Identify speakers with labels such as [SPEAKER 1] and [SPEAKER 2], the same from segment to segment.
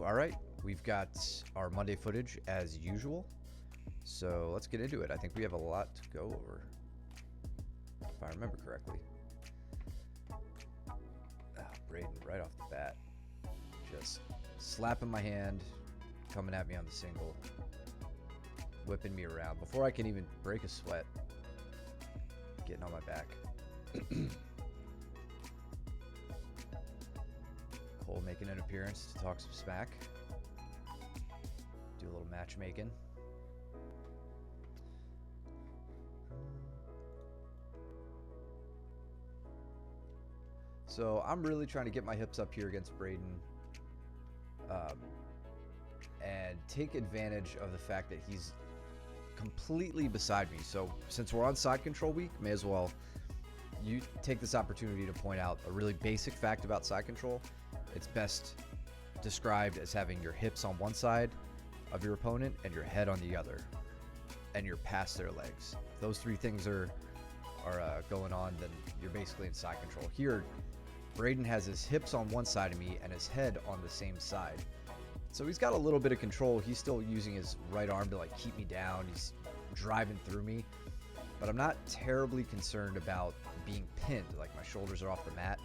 [SPEAKER 1] All right, we've got our Monday footage as usual. So let's get into it. I think we have a lot to go over, if I remember correctly. Braden, right off the bat, just slapping my hand, coming at me on the single, whipping me around before I can even break a sweat, getting on my back. Cole making an appearance to talk some smack, do a little matchmaking. So I'm really trying to get my hips up here against Braden and take advantage of the fact that he's completely beside me. So since we're on side control week, may as well you take this opportunity to point out a really basic fact about side control. It's best described as having your hips on one side of your opponent and your head on the other, and you're past their legs. If those three things are going on, then you're basically in side control. Here, Braden has his hips on one side of me and his head on the same side. So he's got a little bit of control. He's still using his right arm to like keep me down. He's driving through me, but I'm not terribly concerned about being pinned. Like my shoulders are off the mat.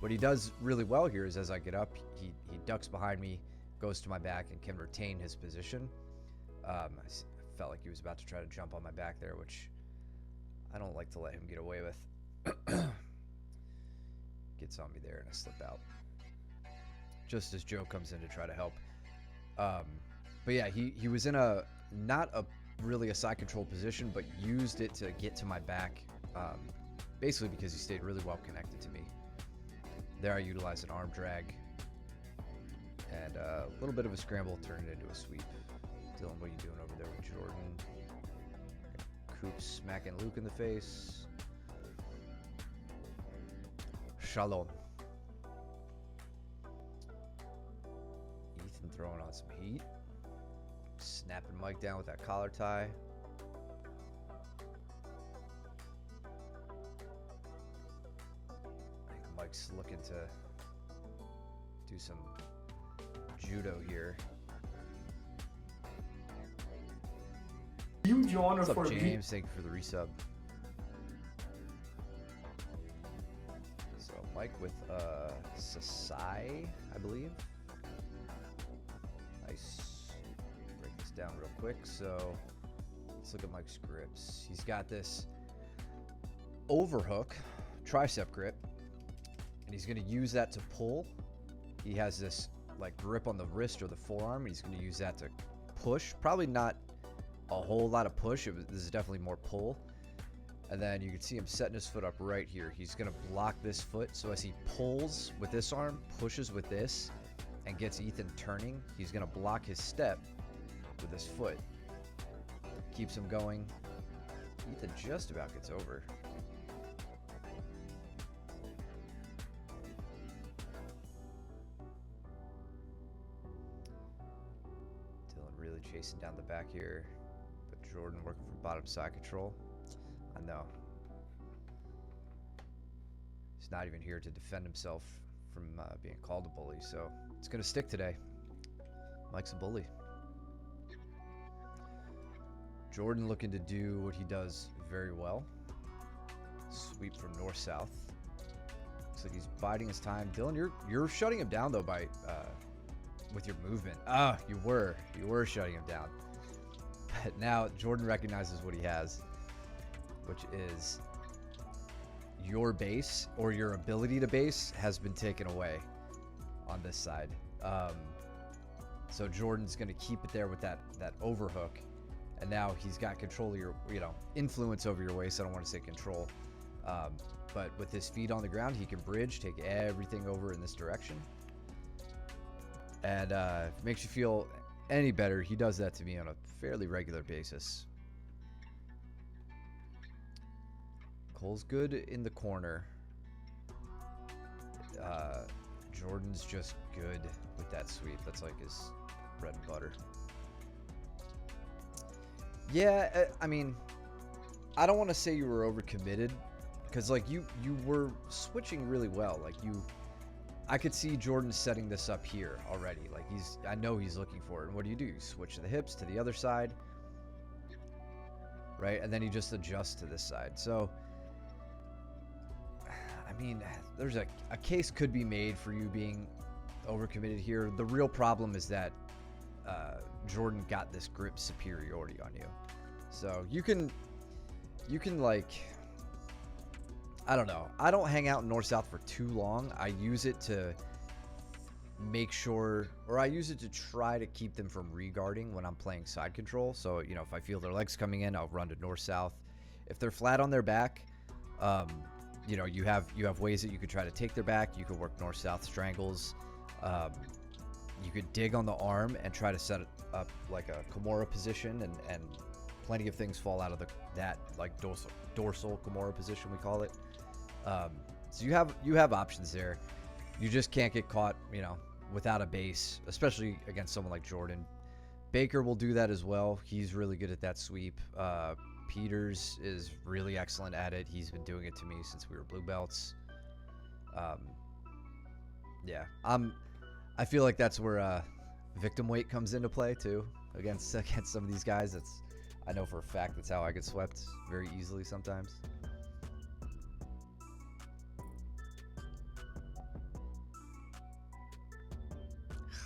[SPEAKER 1] What he does really well here is as I get up, he ducks behind me, goes to my back, and can retain his position. I felt like he was about to try to jump on my back there, which I don't like to let him get away with. Gets on me there and I slip out just as Joe comes in to try to help. But yeah, he was in a not really a side control position, but used it to get to my back, basically because he stayed really well connected to me. There I utilized an arm drag and a little bit of a scramble, turned it into a sweep. Dylan, what are you doing over there with Jordan? Coop smacking Luke in the face. Shalom. Ethan throwing on some heat. Snapping Mike down with that collar tie. I think Mike's looking to do some judo here.
[SPEAKER 2] Huge honor
[SPEAKER 1] What's up,
[SPEAKER 2] for
[SPEAKER 1] James? Thank you for the resub. So Mike with Sasai, I believe. Nice. Break this down real quick. So let's look at Mike's grips. He's got this overhook tricep grip, and he's going to use that to pull. He has this like grip on the wrist or the forearm, and he's going to use that to push. Probably not a whole lot of push. This is definitely more pull. And then you can see him setting his foot up right here. He's going to block this foot. So as he pulls with this arm, pushes with this, and gets Ethan turning, he's going to block his step with his foot. Keeps him going. Ethan just about gets over. Dylan really chasing down the back here. But Jordan working for bottom side control. I know. He's not even here to defend himself from being called a bully, so it's going to stick today. Mike's a bully. Jordan looking to do what he does very well. Sweep from north-south. Looks like he's biding his time. Dylan, you're shutting him down, though, by with your movement. You were shutting him down. But now Jordan recognizes what he has, which is your base, or your ability to base, has been taken away on this side. So Jordan's going to keep it there with that overhook, and now he's got control of your, influence over your waist. I don't want to say control, but with his feet on the ground, he can bridge, take everything over in this direction. And if it makes you feel any better, he does that to me on a fairly regular basis. Cole's good in the corner. Jordan's just good with that sweep. That's like his bread and butter. Yeah, I mean, I don't want to say you were overcommitted, because like you were switching really well. Like I could see Jordan setting this up here already. Like I know he's looking for it. And what do? You switch the hips to the other side, right? And then you just adjust to this side. So, I mean, there's a case could be made for you being overcommitted here. The real problem is that Jordan got this grip superiority on you. So you can like, I don't know. I don't hang out in north-south for too long. I use it to make sure, or I use it to try to keep them from regarding when I'm playing side control. So, you know, if I feel their legs coming in, I'll run to north-south. If they're flat on their back, you know, you have ways that you could try to take their back. You could work north-south strangles. You could dig on the arm and try to set it up like a Kimura position, and plenty of things fall out of that like dorsal Kimura position, we call it. So you have options there. You just can't get caught, you know, without a base, especially against someone like Jordan. Baker will do that as well. He's really good at that sweep. Peters is really excellent at it. He's been doing it to me since we were blue belts. Yeah, I feel like that's where victim weight comes into play too against some of these guys. I know for a fact that's how I get swept very easily sometimes.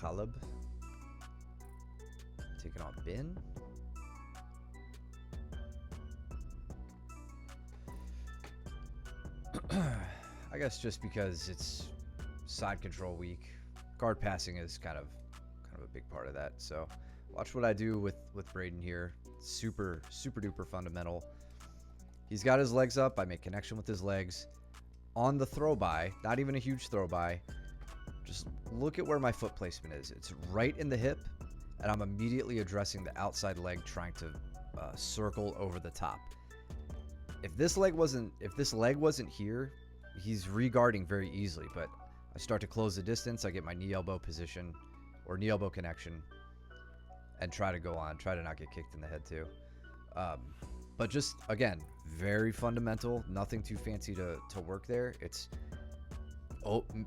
[SPEAKER 1] Khalib taking on Bin. I guess just because it's side control week, guard passing is kind of a big part of that. So watch what I do with Braden here. Super duper fundamental. He's got his legs up. I make connection with his legs on the throw by. Not even a huge throw by. Just look at where my foot placement is. It's right in the hip, and I'm immediately addressing the outside leg, trying to circle over the top. If this leg wasn't here, he's regarding very easily. But I start to close the distance. I get my knee elbow position or knee elbow connection, and try to go on. Try to not get kicked in the head too. But just again, very fundamental. Nothing too fancy to work there. It's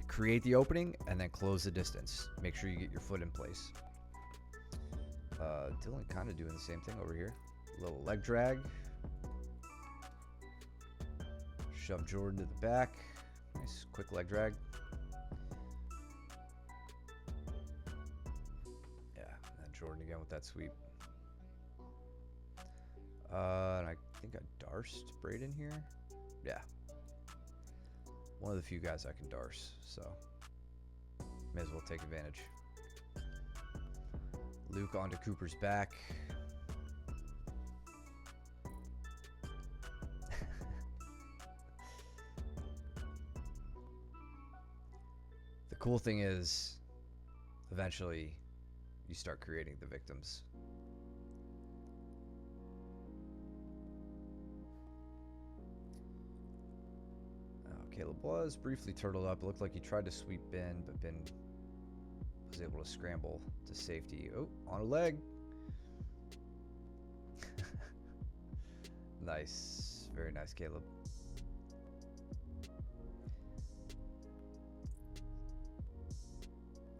[SPEAKER 1] create the opening and then close the distance. Make sure you get your foot in place. Dylan kind of doing the same thing over here. Little leg drag. Shove Jordan to the back. Nice quick leg drag. Yeah, and then Jordan again with that sweep. And I think I darsed Braden here. Yeah. One of the few guys I can darce, so may as well take advantage. Luke onto Cooper's back. The cool thing is, eventually, you start creating the victims. Caleb was briefly turtled up. It looked like he tried to sweep Ben, but Ben was able to scramble to safety. Oh, on a leg. Nice. Very nice, Caleb.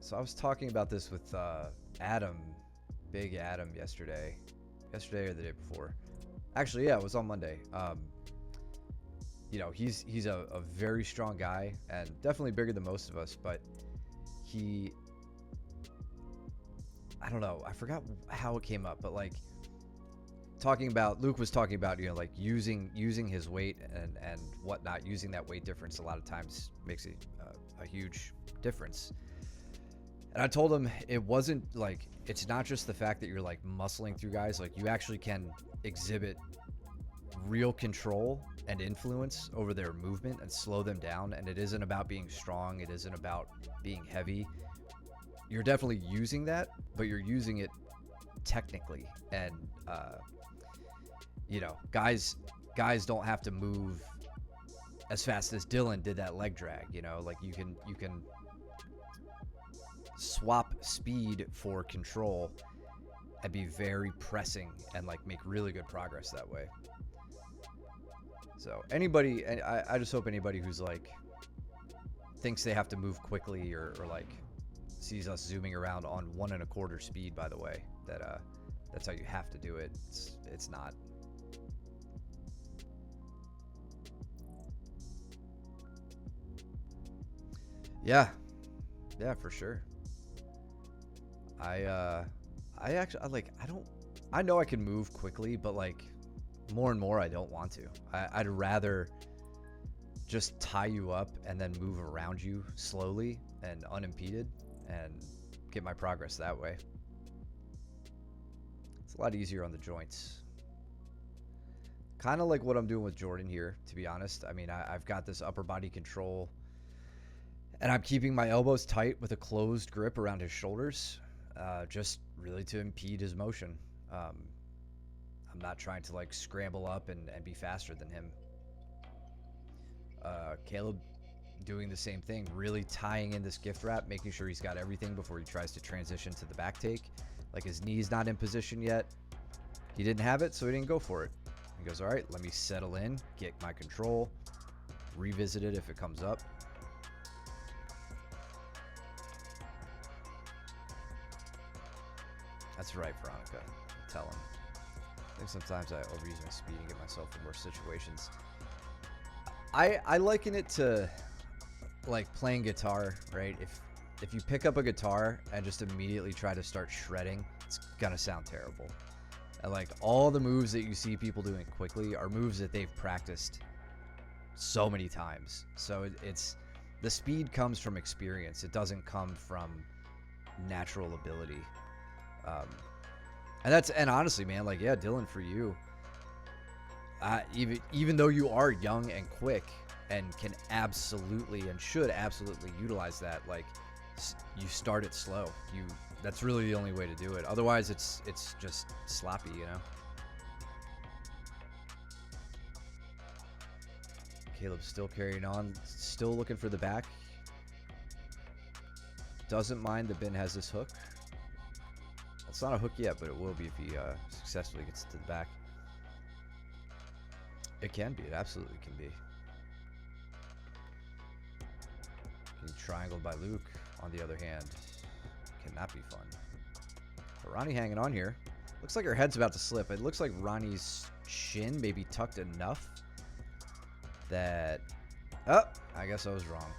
[SPEAKER 1] So I was talking about this with Adam, Big Adam, yesterday. Yesterday or the day before. Actually, yeah, it was on Monday. You know, he's a very strong guy and definitely bigger than most of us, but I don't know, I forgot how it came up, but like Luke was talking about, you know, like using his weight and whatnot, using that weight difference a lot of times makes a huge difference. And I told him it wasn't like, it's not just the fact that you're like muscling through guys, like you actually can exhibit real control and influence over their movement and slow them down. And it isn't about being strong. It isn't about being heavy. You're definitely using that, but you're using it technically. And, you know, guys don't have to move as fast as Dylan did that leg drag, you know, like you can swap speed for control and be very pressing and like make really good progress that way. So anybody, and I just hope anybody who's like thinks they have to move quickly or like sees us zooming around on 1 1/4 speed, by the way, that's how you have to do it. It's not. Yeah, for sure. I actually I know I can move quickly, but like more and more I don't want to. I'd rather just tie you up and then move around you slowly and unimpeded and get my progress that way. It's a lot easier on the joints. Kind of like what I'm doing with Jordan here, to be honest. I mean, I've got this upper body control and I'm keeping my elbows tight with a closed grip around his shoulders, just really to impede his motion. I'm not trying to like scramble up and be faster than him. Caleb doing the same thing, really tying in this gift wrap, making sure he's got everything before he tries to transition to the back take. Like his knee's not in position yet. He didn't have it, so he didn't go for it. He goes, all right, let me settle in, get my control, revisit it if it comes up. That's right, Veronica. Tell him. I think sometimes I overuse my speed and get myself in worse situations. I liken it to like playing guitar, right? If you pick up a guitar and just immediately try to start shredding, it's gonna sound terrible. And like all the moves that you see people doing quickly are moves that they've practiced so many times. So it's the speed comes from experience. It doesn't come from natural ability. And honestly, man, like, yeah, Dylan, for you, even though you are young and quick and can absolutely and should absolutely utilize that, like, you start it slow. That's really the only way to do it. Otherwise, it's just sloppy, you know. Caleb's still carrying on, still looking for the back. Doesn't mind that Ben has this hook. It's not a hook yet, but it will be if he successfully gets to the back. It can be. It absolutely can be. Getting triangled by Luke, on the other hand, cannot be fun. But Ronnie hanging on here. Looks like her head's about to slip. It looks like Ronnie's shin maybe tucked enough that... Oh, I guess I was wrong.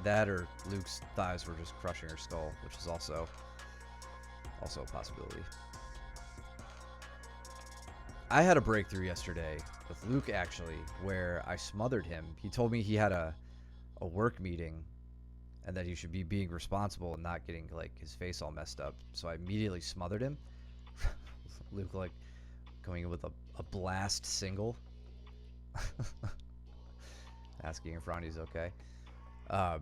[SPEAKER 1] That or Luke's thighs were just crushing her skull, which is also a possibility. I had a breakthrough yesterday with Luke, actually, where I smothered him. He told me he had a work meeting and that he should be being responsible and not getting like his face all messed up. So I immediately smothered him. Luke like going in with a blast single. Asking if Ronnie's okay. And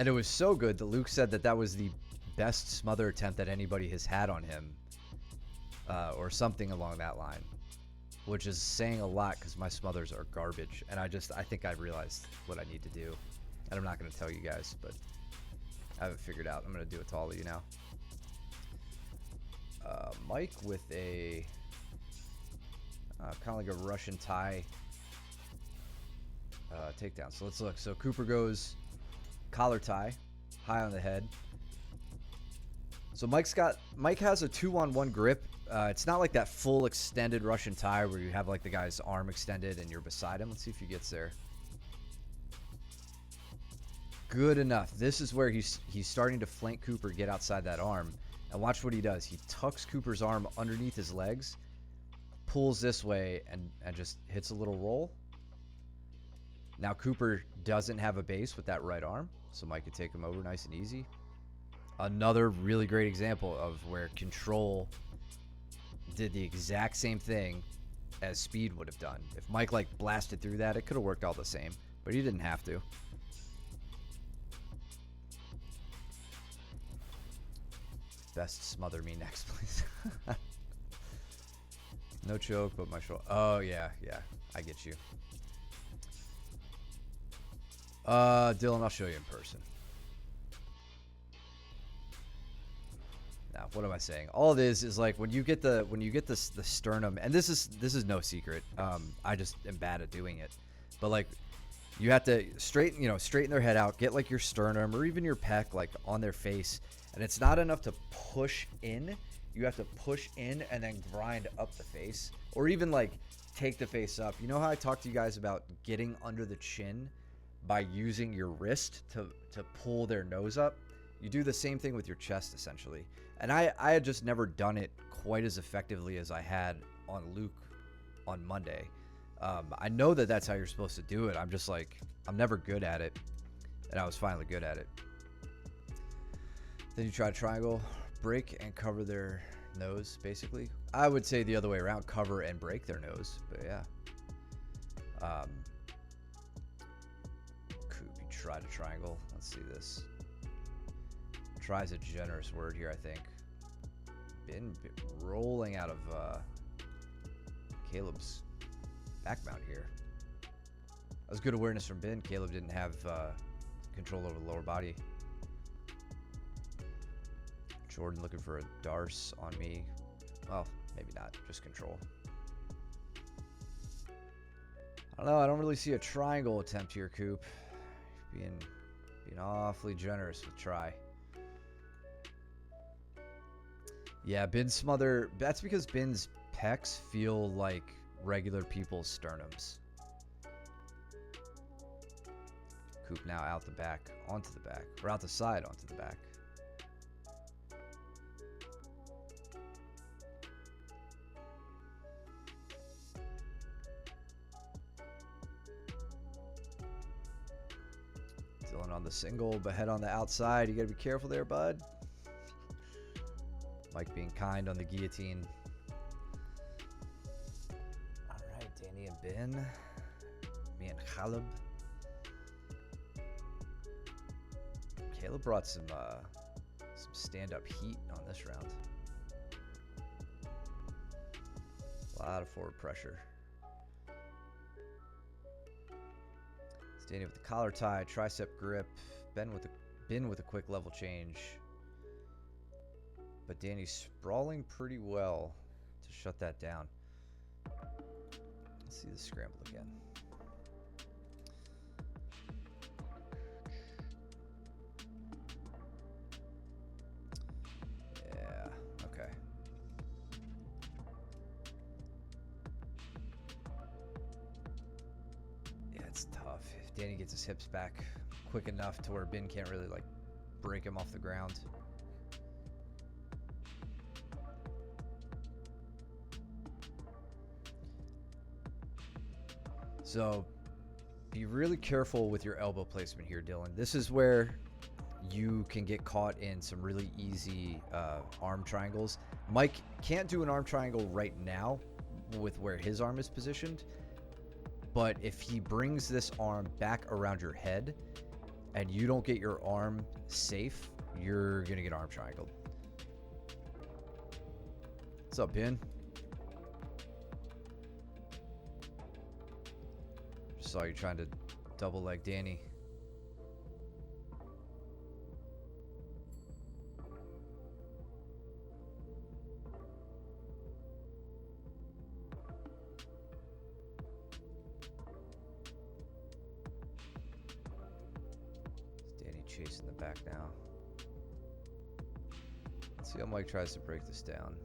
[SPEAKER 1] it was so good that Luke said that was the best smother attempt that anybody has had on him, or something along that line, which is saying a lot because my smothers are garbage, and I think I've realized what I need to do, and I'm not going to tell you guys, but I have it figured out. I'm going to do it to all of you now. Mike with a kind of like a Russian tie takedown. So let's look. So Cooper goes collar tie, high on the head. So Mike has a 2-on-1 grip. It's not like that full extended Russian tie where you have like the guy's arm extended and you're beside him. Let's see if he gets there. Good enough. This is where he's starting to flank Cooper, get outside that arm. And watch what he does. He tucks Cooper's arm underneath his legs, pulls this way, and just hits a little roll. Now Cooper doesn't have a base with that right arm, so Mike could take him over nice and easy. Another really great example of where control did the exact same thing as speed would have done. If Mike like blasted through that, it could have worked all the same, but he didn't have to. Best smother me next, please. No choke, but my shoulder. Oh, yeah, I get you. Dylan, I'll show you in person. Now, what am I saying? All it is like when you get the sternum, and this is no secret. I just am bad at doing it. But like You have to straighten their head out, get like your sternum or even your pec like on their face. And it's not enough to push in. You have to push in and then grind up the face, or even like take the face up. You know how I talked to you guys about getting under the chin by using your wrist to pull their nose up? You do the same thing with your chest essentially. And I had just never done it quite as effectively as I had on Luke on Monday. I know that that's how you're supposed to do it. I'm just like, I'm never good at it. And I was finally good at it. Then you try triangle, break and cover their nose, basically. I would say the other way around, cover and break their nose, but yeah. Coop, you try to triangle. Let's see this. Try is a generous word here, I think. Been rolling out of Caleb's back mount here. That was good awareness from Ben. Caleb didn't have control over the lower body. Jordan looking for a Darce on me. Well, maybe not. Just control. I don't know. I don't really see a triangle attempt here, Coop. Being awfully generous with try. Yeah, Ben's smother. That's because Ben's pecs feel like regular people's sternums. Coop now out the back, onto the back, or out the side onto the back. Dylan on the single, but head on the outside. You gotta be careful there, bud. Mike being kind on the guillotine. All right, Danny and Ben. Me and Caleb. Caleb brought some stand-up heat on this round. A lot of forward pressure. Danny with the collar tie, tricep grip. Ben with a quick level change. But Danny's sprawling pretty well to shut that down. Let's see the scramble again. Yeah, okay. Yeah, it's tough. If Danny gets his hips back quick enough to where Ben can't really like break him off the ground. So be really careful with your elbow placement here, Dylan. This is where you can get caught in some really easy arm triangles. Mike can't do an arm triangle right now with where his arm is positioned, but if he brings this arm back around your head and you don't get your arm safe, you're gonna get arm triangled. What's up, Ben? Just saw you trying to double leg Danny. Danny chasing the back now. Let's see how Mike tries to break this down.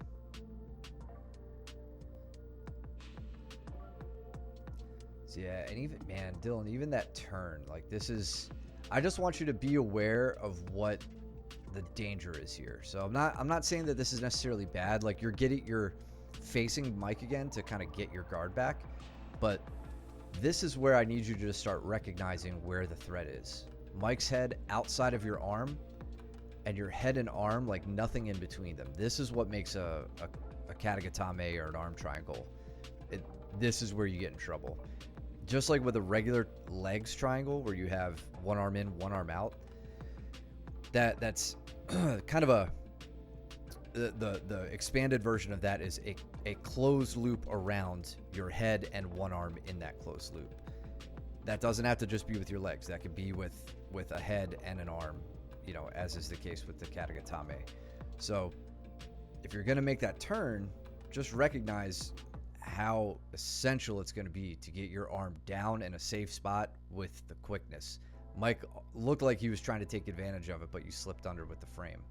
[SPEAKER 1] Yeah, and even, man, Dylan, even that turn, like this is, I just want you to be aware of what the danger is here. So I'm not saying that this is necessarily bad. Like you're facing Mike again to kind of get your guard back, but this is where I need you to start recognizing where the threat is. Mike's head outside of your arm and your head and arm, like nothing in between them. This is what makes a katagatame or an arm triangle. This is where you get in trouble. Just like with a regular legs triangle where you have one arm in, one arm out, that's kind of the expanded version of that is a closed loop around your head and one arm in that closed loop. That doesn't have to just be with your legs. That could be with a head and an arm, you know, as is the case with the katagatame. So if you're going to make that turn, just recognize how essential it's going to be to get your arm down in a safe spot with the quickness. Mike looked like he was trying to take advantage of it, but you slipped under with the frame.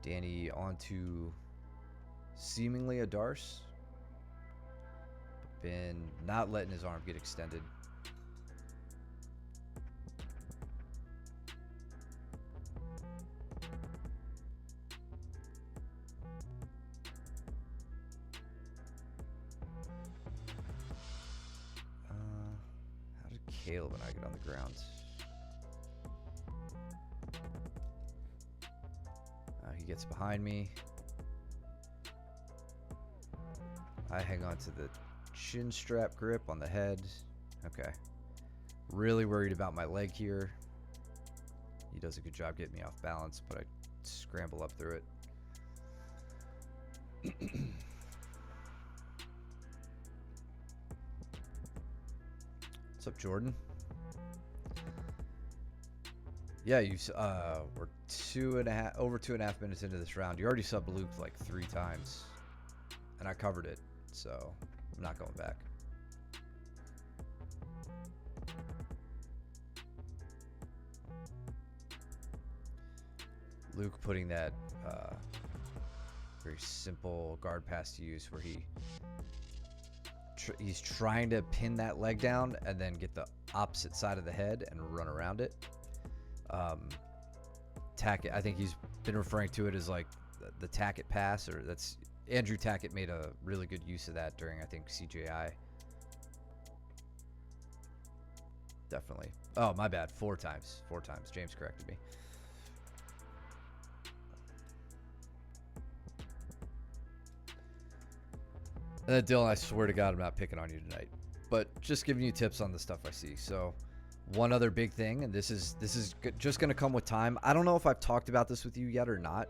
[SPEAKER 1] Danny onto seemingly a Darce. Been not letting his arm get extended. How did Caleb and I get on the ground? He gets behind me. I hang on to the chin strap grip on the head. Okay. Really worried about my leg here. He does a good job getting me off balance, but I scramble up through it. What's up, Jordan? Yeah, we're over 2.5 minutes into this round. You already sub-looped like 3 times, and I covered it, so I'm not going back. Luke putting that very simple guard pass to use, where he's trying to pin that leg down and then get the opposite side of the head and run around it. Tackett, I think he's been referring to it as like the Tackett pass, or that's Andrew Tackett made a really good use of that during, I think, CJI. Definitely. Oh, my bad. 4 times. 4 times. James corrected me. And then Dylan, I swear to God, I'm not picking on you tonight, but just giving you tips on the stuff I see. So one other big thing, and this is just going to come with time. I don't know if I've talked about this with you yet or not.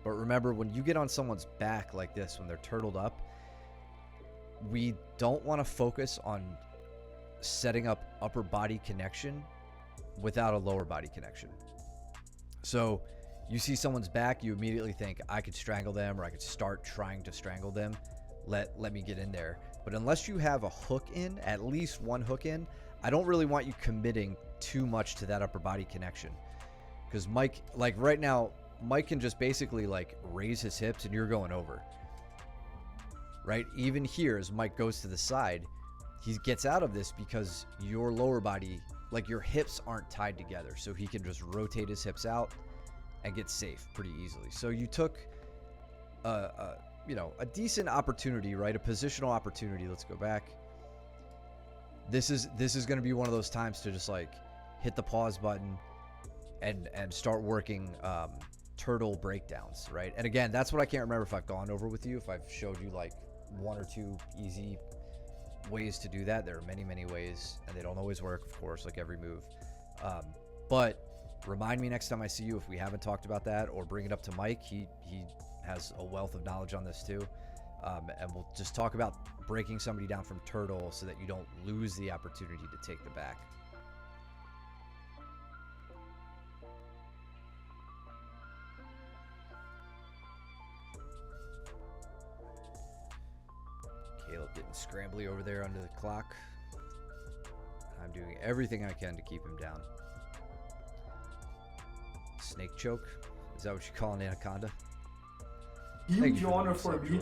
[SPEAKER 1] But remember, when you get on someone's back like this, when they're turtled up, we don't want to focus on setting up upper body connection without a lower body connection. So you see someone's back, you immediately think, I could strangle them, or I could start trying to strangle them. Let me get in there. But unless you have a hook in, at least one hook in, I don't really want you committing too much to that upper body connection. Because Mike, like right now, Mike can just basically like raise his hips and you're going over. Right? Even here, as Mike goes to the side, he gets out of this because your lower body, like your hips aren't tied together. So he can just rotate his hips out and get safe pretty easily. So you took a decent opportunity, right? A positional opportunity. Let's go back. This is going to be one of those times to just like hit the pause button and start working turtle breakdowns, right? And again, that's what I can't remember if I've gone over with you, if I've showed you like 1 or 2 easy ways to do that. There are many, many ways, and they don't always work, of course, like every move. But remind me next time I see you if we haven't talked about that, or bring it up to Mike. He has a wealth of knowledge on this too. And we'll just talk about breaking somebody down from turtle so that you don't lose the opportunity to take the back. Caleb getting scrambly over there under the clock. I'm doing everything I can to keep him down. Snake choke? Is that what you call an anaconda?
[SPEAKER 2] Huge honor for me.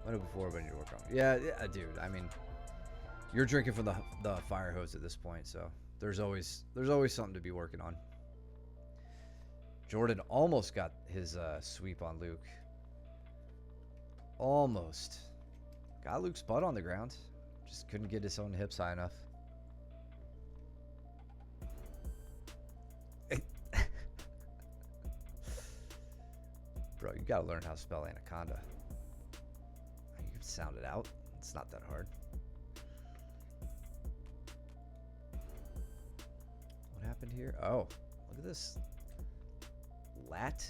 [SPEAKER 1] Went it before, but I need to work on it. Yeah, dude. I mean, you're drinking from the fire hose at this point, so there's always something to be working on. Jordan almost got his sweep on Luke. Almost. Got Luke's butt on the ground. Just couldn't get his own hips high enough. Bro, you gotta learn how to spell anaconda. You can sound it out. It's not that hard. What happened here? Oh, look at this. Lat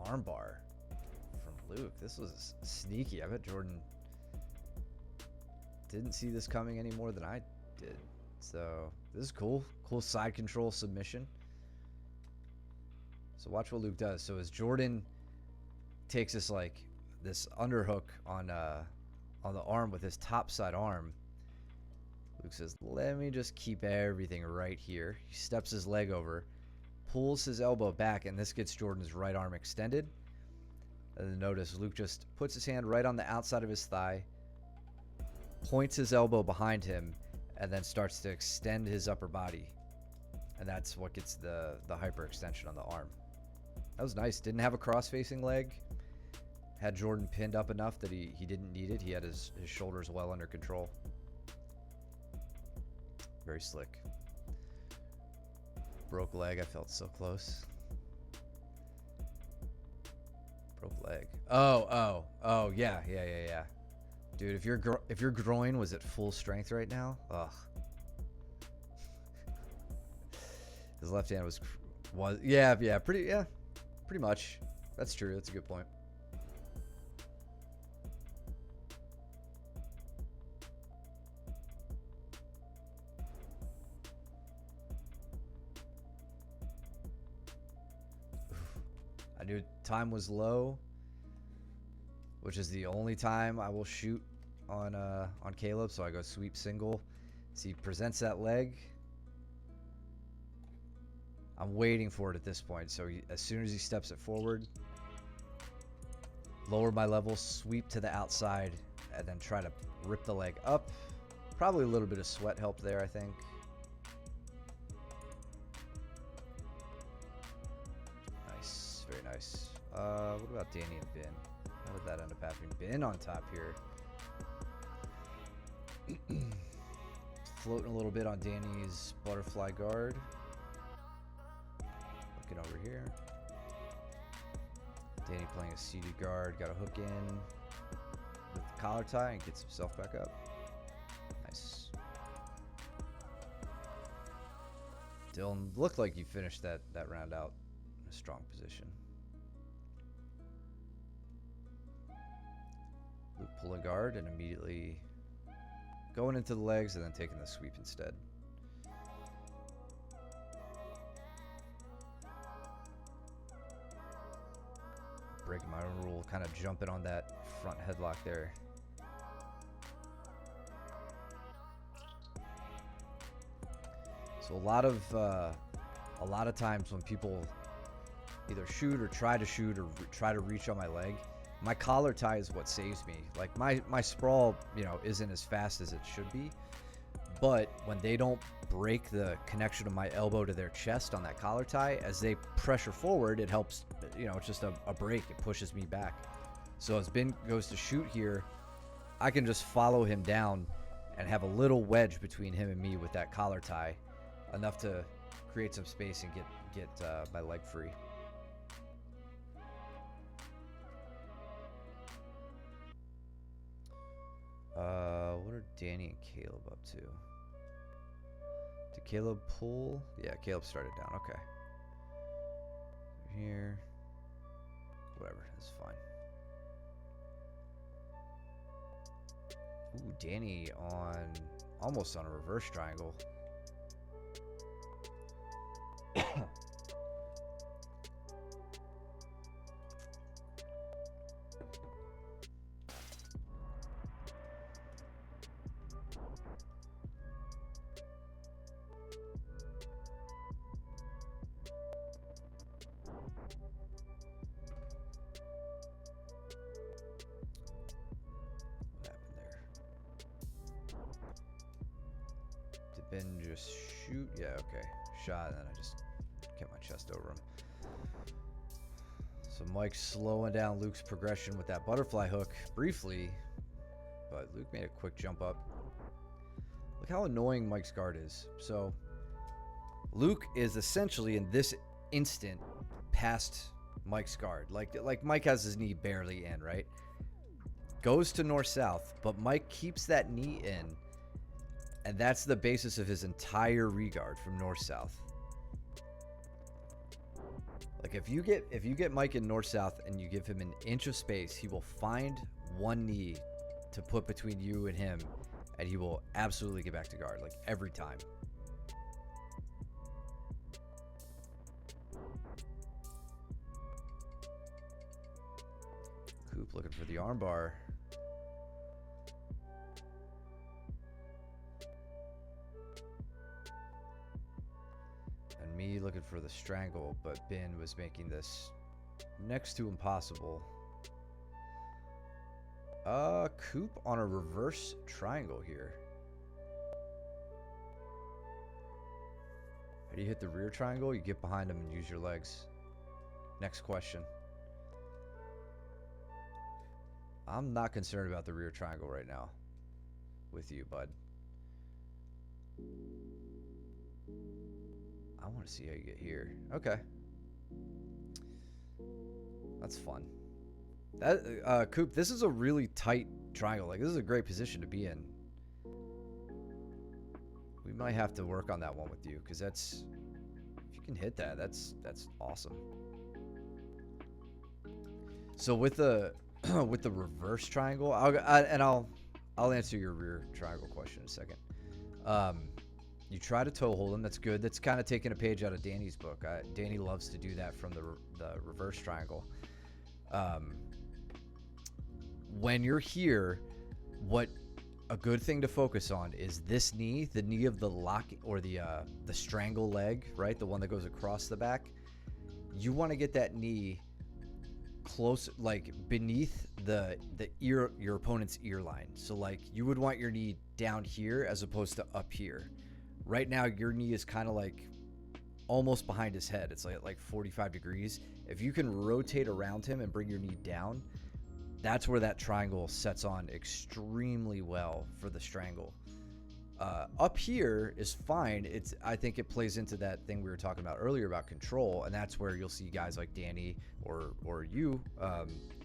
[SPEAKER 1] armbar from Luke. This was sneaky. I bet Jordan didn't see this coming any more than I did. So this is cool. Cool side control submission. So watch what Luke does. So as Jordan takes this this underhook on the arm with his top side arm. Luke says, let me just keep everything right here. He steps his leg over, pulls his elbow back, and this gets Jordan's right arm extended. And then notice Luke just puts his hand right on the outside of his thigh, points his elbow behind him, and then starts to extend his upper body. And that's what gets the hyperextension on the arm. That was nice. Didn't have a cross-facing leg. Had Jordan pinned up enough that he didn't need it. He had his shoulders well under control. Very slick. Broke leg. I felt so close. Broke leg. Oh, yeah. Dude, if your groin was at full strength right now, ugh. His left hand was pretty much. That's true. That's a good point. I knew time was low, which is the only time I will shoot on Caleb. So I go sweep single. So he presents that leg. I'm waiting for it at this point. So as soon as he steps it forward, lower my level, sweep to the outside, and then try to rip the leg up. Probably a little bit of sweat helped there, I think. Nice, very nice. What about Danny and Ben? How did that end up happening? Ben on top here. Floating a little bit on Danny's butterfly guard. Looking over here. Danny playing a seated guard. Got a hook in with the collar tie and gets himself back up. Nice. Dylan, looked like you finished that round out in a strong position. Luke pulling guard and immediately going into the legs and then taking the sweep instead. Breaking my own rule, kind of jumping on that front headlock there. So a lot of times when people either shoot or try to shoot or try to reach on my leg, my collar tie is what saves me. Like my sprawl, isn't as fast as it should be. But when they don't break the connection of my elbow to their chest on that collar tie, as they pressure forward, it helps, it's just a break. It pushes me back. So as Ben goes to shoot here, I can just follow him down and have a little wedge between him and me with that collar tie, enough to create some space and get my leg free. What are Danny and Caleb up to? Did Caleb pull? Yeah, Caleb started down. Okay. Here. Whatever. That's fine. Ooh, Danny almost on a reverse triangle. Ben just shoot? Yeah, okay. Shot, and then I just kept my chest over him. So Mike's slowing down Luke's progression with that butterfly hook briefly, but Luke made a quick jump up. Look how annoying Mike's guard is. So Luke is essentially in this instant past Mike's guard. Like Mike has his knee barely in, right? Goes to north-south, but Mike keeps that knee in. And that's the basis of his entire regard from north-south. Like if you get Mike in north-south and you give him an inch of space, he will find one knee to put between you and him, and he will absolutely get back to guard, like every time. Coop looking for the armbar. And me looking for the strangle, but Bin was making this next to impossible. Coop on a reverse triangle here. How do you hit the rear triangle? You get behind him and use your legs. Next question. I'm not concerned about the rear triangle right now with you, bud. I want to see how you get here. Okay. That's fun. That Coop, this is a really tight triangle. Like, this is a great position to be in. We might have to work on that one with you, because that's, if you can hit that, that's awesome. So with the with the reverse triangle, I'll answer your rear triangle question in a second. You try to toe hold him. That's good. That's kind of taking a page out of Danny's book. Danny loves to do that from the reverse triangle. When you're here, what a good thing to focus on is this knee, the knee of the lock or the strangle leg, right? The one that goes across the back. You want to get that knee close, like beneath the ear, your opponent's ear line. So like you would want your knee down here as opposed to up here. Right now, your knee is kind of like almost behind his head. It's like 45 degrees. If you can rotate around him and bring your knee down, that's where that triangle sets on extremely well for the strangle. Up here is fine. I think it plays into that thing we were talking about earlier about control, and that's where you'll see guys like Danny or you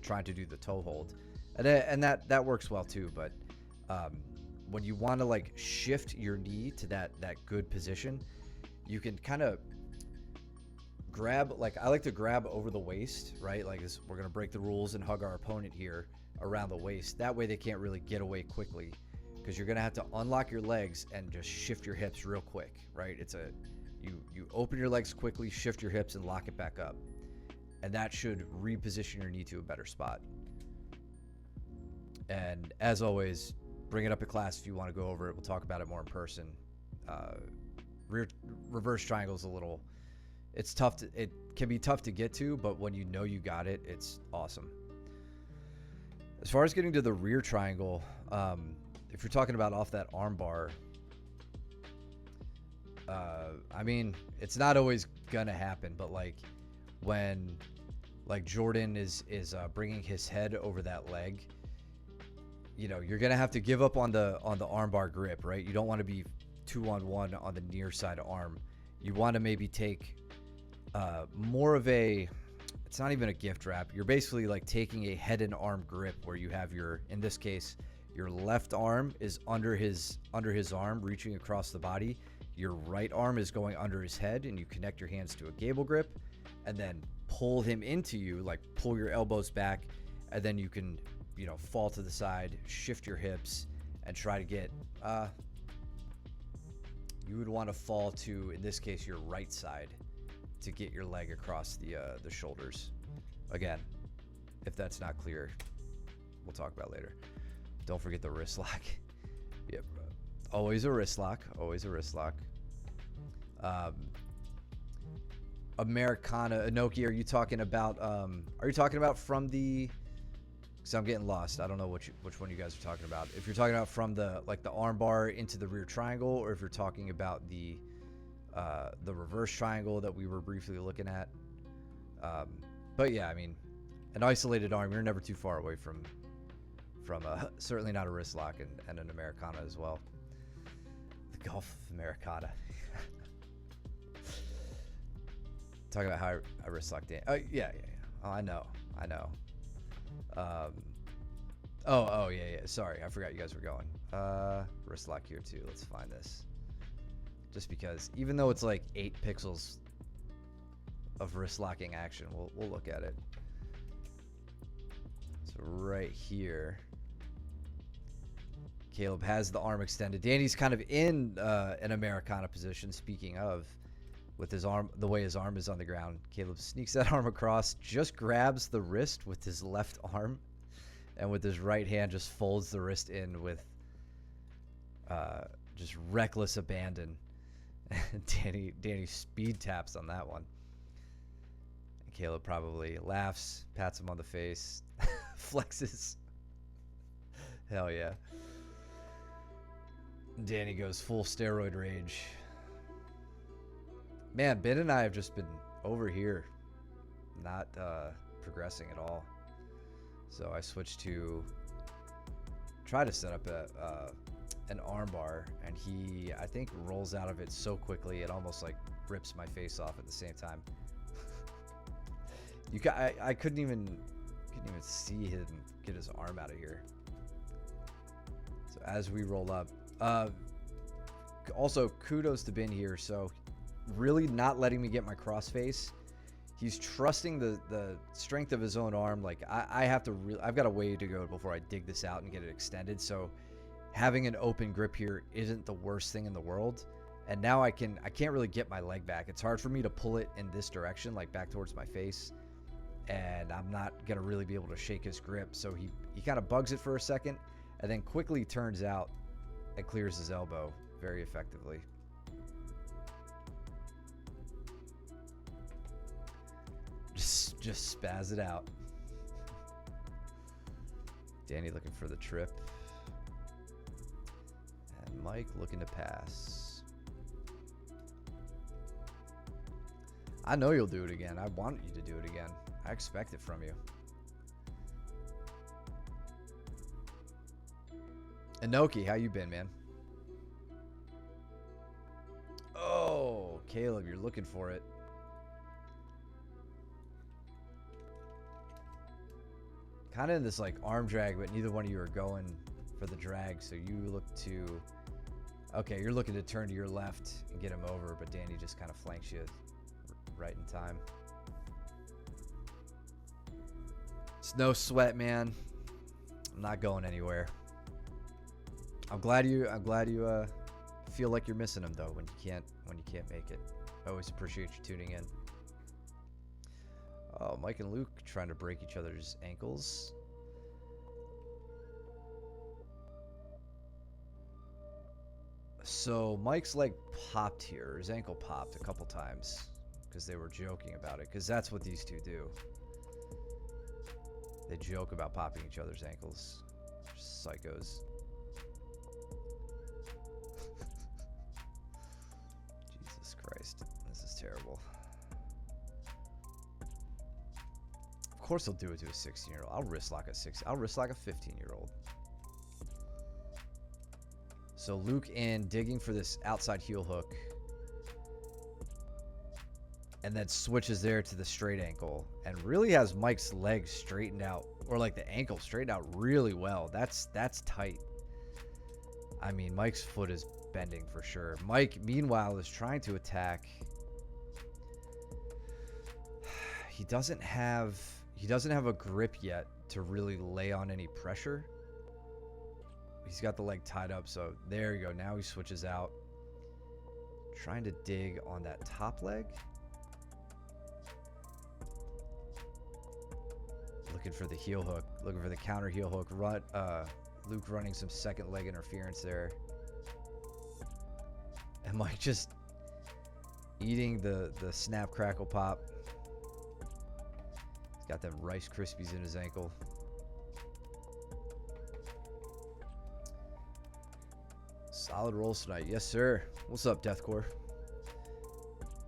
[SPEAKER 1] trying to do the toe hold, and that works well too. But when you want to like shift your knee to that good position, you can kind of grab, like I like to grab over the waist, right? Like this, we're gonna break the rules and hug our opponent here around the waist. That way they can't really get away quickly, because you're gonna have to unlock your legs and just shift your hips real quick, right? It's you open your legs quickly, shift your hips, and lock it back up, and that should reposition your knee to a better spot. And as always, bring it up in class if you want to go over it. We'll talk about it more in person. Reverse triangle is a little, it's tough to, it can be tough to get to, but when you know you got it, it's awesome. As far as getting to the rear triangle, if you're talking about off that arm bar, I mean, it's not always gonna happen, but like when like Jordan is bringing his head over that leg, you know, you're gonna have to give up on the arm bar grip, right? You don't want to be 2-on-1 on the near side arm. You want to maybe take more of a, it's not even a gift wrap. You're basically like taking a head and arm grip where you have your, in this case, your left arm is under his arm, reaching across the body. Your right arm is going under his head, and you connect your hands to a gable grip, and then pull him into you, like pull your elbows back, and then you can, you know, fall to the side, shift your hips, and try to get, you would want to fall to, in this case, your right side to get your leg across the shoulders. Again, if that's not clear, we'll talk about it later. Don't forget the wrist lock. Yep. Always a wrist lock. Always a wrist lock. Americana, Inoki, are you talking about from the, because I'm getting lost. I don't know which one you guys are talking about. If you're talking about from the, like the arm bar into the rear triangle, or if you're talking about the reverse triangle that we were briefly looking at. But yeah, I mean, an isolated arm, you're never too far away from certainly not a wrist lock and an Americana as well. The Gulf of Americana. Talking about how I wrist locked in. Oh yeah. Oh, I know. Oh yeah. Sorry, I forgot you guys were going. Wrist lock here too. Let's find this. Just because, even though it's like 8 pixels of wrist locking action, we'll look at it. So right here, Caleb has the arm extended. Danny's kind of in an Americana position, speaking of, with his arm, the way his arm is on the ground. Caleb sneaks that arm across, just grabs the wrist with his left arm, and with his right hand just folds the wrist in with just reckless abandon. Danny speed taps on that one. And Caleb probably laughs, pats him on the face, flexes. Hell yeah. Danny goes full steroid rage. Man, Ben and I have just been over here, not progressing at all. So I switched to try to set up an arm bar, and he, I think, rolls out of it so quickly it almost like rips my face off at the same time. I couldn't even see him get his arm out of here. So as we roll up, also kudos to Ben here. So really not letting me get my crossface. He's trusting the strength of his own arm. Like I've got a way to go before I dig this out and get it extended. So having an open grip here isn't the worst thing in the world. And now I can't really get my leg back. It's hard for me to pull it in this direction, like back towards my face. And I'm not gonna really be able to shake his grip. So he kind of bugs it for a second and then quickly turns out and clears his elbow very effectively. Just spaz it out. Danny looking for the trip. And Mike looking to pass. I know you'll do it again. I want you to do it again. I expect it from you. Inoki, how you been, man? Oh, Caleb, you're looking for it. Kind of in this like arm drag, but neither one of you are going for the drag. So you look to, okay, you're looking to turn to your left and get him over, but Danny just kind of flanks you right in time. It's no sweat, man. I'm not going anywhere. I'm glad you feel like you're missing him though when you can't make it. I always appreciate you tuning in. Oh, Mike and Luke trying to break each other's ankles. So Mike's leg popped here. His ankle popped a couple times because they were joking about it. Because that's what these two do. They joke about popping each other's ankles. Psychos. Jesus Christ. This is terrible. Of course he'll do it to a 16-year-old. I'll wrist lock a 15-year-old. So Luke in, digging for this outside heel hook. And then switches there to the straight ankle. And really has Mike's leg straightened out. Or like the ankle straightened out really well. That's tight. I mean, Mike's foot is bending for sure. Mike, meanwhile, is trying to attack. He doesn't have a grip yet to really lay on any pressure. He's got the leg tied up, so there you go. Now he switches out. Trying to dig on that top leg. Looking for the heel hook. Looking for the counter heel hook. Luke running some second leg interference there. And Mike just eating the snap, crackle, pop. He's got them Rice Krispies in his ankle. Solid rolls tonight. Yes, sir. What's up, Deathcore?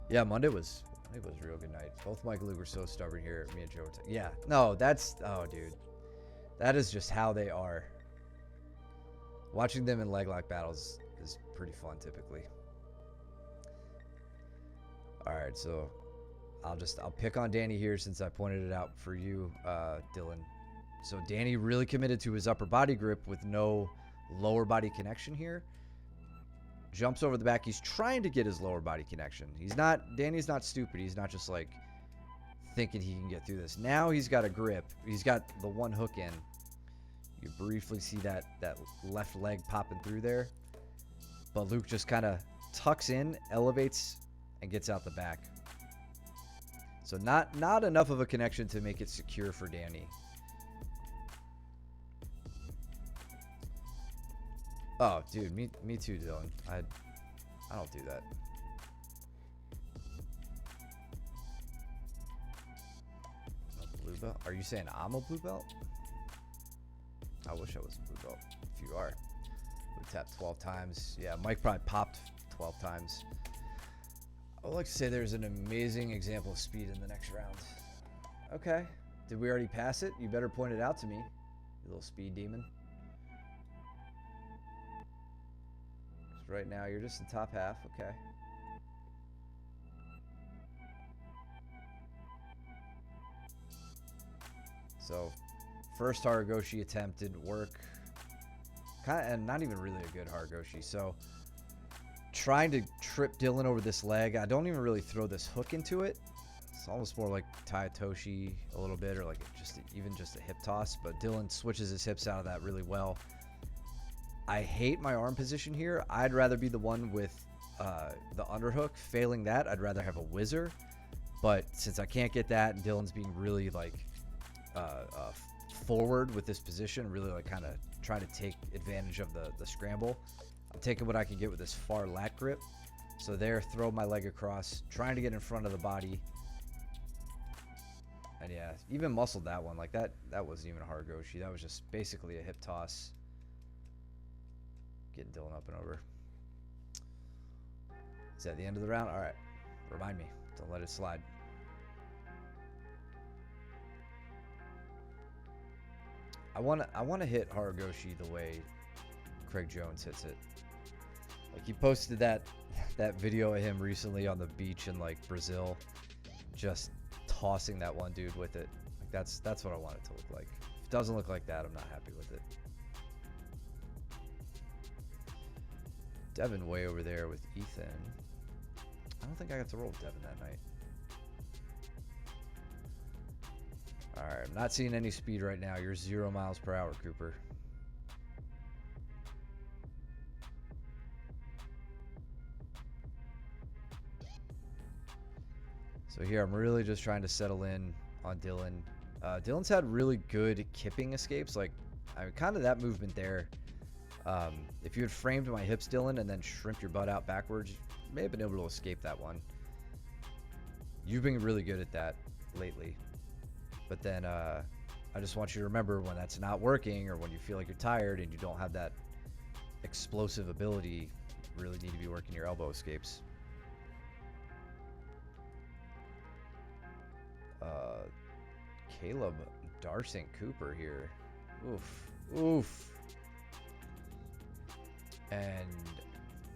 [SPEAKER 1] Yeah, Monday was a real good night. Both Mike and Luke were so stubborn here. Me and Joe were yeah. No, oh, dude. That is just how they are. Watching them in leg lock battles is pretty fun, typically. All right, so I'll pick on Danny here since I pointed it out for you, Dylan. So Danny really committed to his upper body grip with no lower body connection here. Jumps over the back. He's trying to get his lower body connection. Danny's not stupid. He's not just like thinking he can get through this. Now he's got a grip. He's got the one hook in. You briefly see that left leg popping through there. But Luke just kind of tucks in, elevates, and gets out the back. So not enough of a connection to make it secure for Danny. Oh, dude, me too, Dylan. I don't do that. A blue belt? Are you saying I'm a blue belt? I wish I was a blue belt. If you are, we tapped 12 times. Yeah, Mike probably popped 12 times. I would like to say there's an amazing example of speed in the next round. Okay. Did we already pass it? You better point it out to me, you little speed demon. Right now, you're just in top half. Okay. So, first Haragoshi attempt didn't work. And not even really a good Haragoshi. So, trying to trip Dylan over this leg. I don't even really throw this hook into it. It's almost more like Taitoshi a little bit, or like even just a hip toss. But Dylan switches his hips out of that really well. I hate my arm position here. I'd rather be the one with the underhook. Failing that, I'd rather have a whizzer. But since I can't get that, and Dylan's being really like forward with this position, really like kind of trying to take advantage of the scramble, I'm taking what I can get with this far lat grip. So there, throw my leg across, trying to get in front of the body. And yeah, even muscled that one. Like that wasn't even a Haragoshi. That was just basically a hip toss. Getting Dylan up and over. Is that the end of the round? All right. Remind me. Don't let it slide. I want to hit Haragoshi the way Craig Jones hits it. Like he posted that video of him recently on the beach in like Brazil, just tossing that one dude with it. Like that's what I want it to look like. If it doesn't look like that, I'm not happy with it. Devin way over there with Ethan. I don't think I got to roll with Devin that night. Alright, I'm not seeing any speed right now. You're 0 miles per hour, Cooper. So here, I'm really just trying to settle in on Dylan. Dylan's had really good kipping escapes. Like, I mean, kind of that movement there. If you had framed my hips, Dylan, and then shrimped your butt out backwards, you may have been able to escape that one. You've been really good at that lately. But then I just want you to remember when that's not working, or when you feel like you're tired and you don't have that explosive ability, you really need to be working your elbow escapes. Caleb Darsing Cooper here. Oof. Oof. And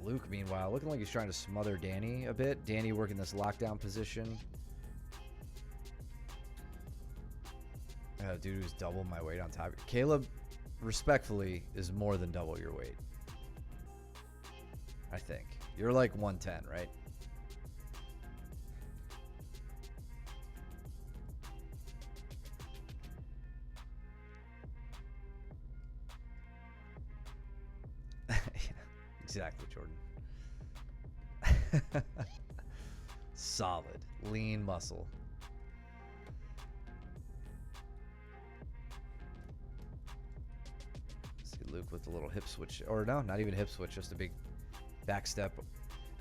[SPEAKER 1] Luke, meanwhile, looking like he's trying to smother Danny a bit. Danny working this lockdown position. Dude who's double my weight on top. Caleb, respectfully, is more than double your weight. I think. You're like 110, right? Exactly, Jordan. Solid, lean muscle. See Luke with the little hip switch, or no, not even hip switch, just a big back step.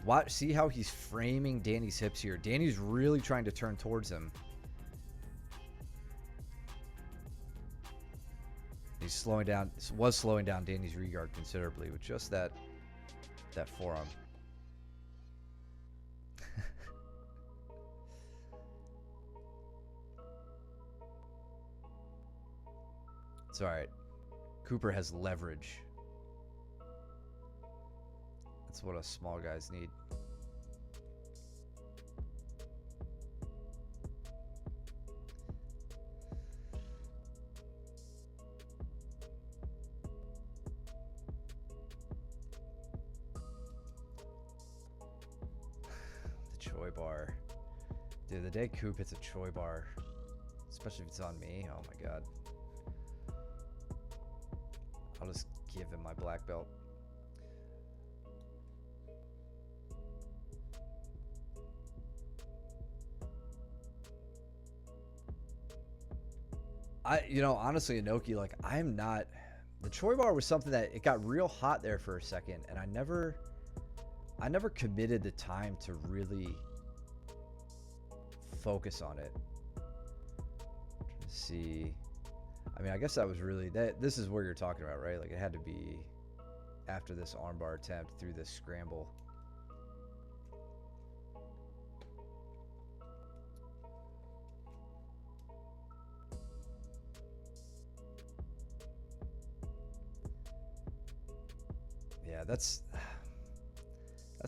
[SPEAKER 1] Watch, see how he's framing Danny's hips here. Danny's really trying to turn towards him. He's slowing down. Was slowing down Danny's regard considerably with just that forearm. It's all right. Cooper has leverage. That's what us small guys need. Choi bar. Dude, the day Coop hits a Choi bar, especially if it's on me, oh my god. I'll just give him my black belt. You know, honestly, Inoki, like, I'm not The Choi bar was something that it got real hot there for a second, and I never committed the time to really focus on it. Trying to see. I mean, I guess that was really that. This is where you're talking about, right? Like it had to be after this armbar attempt through this scramble. Yeah, that's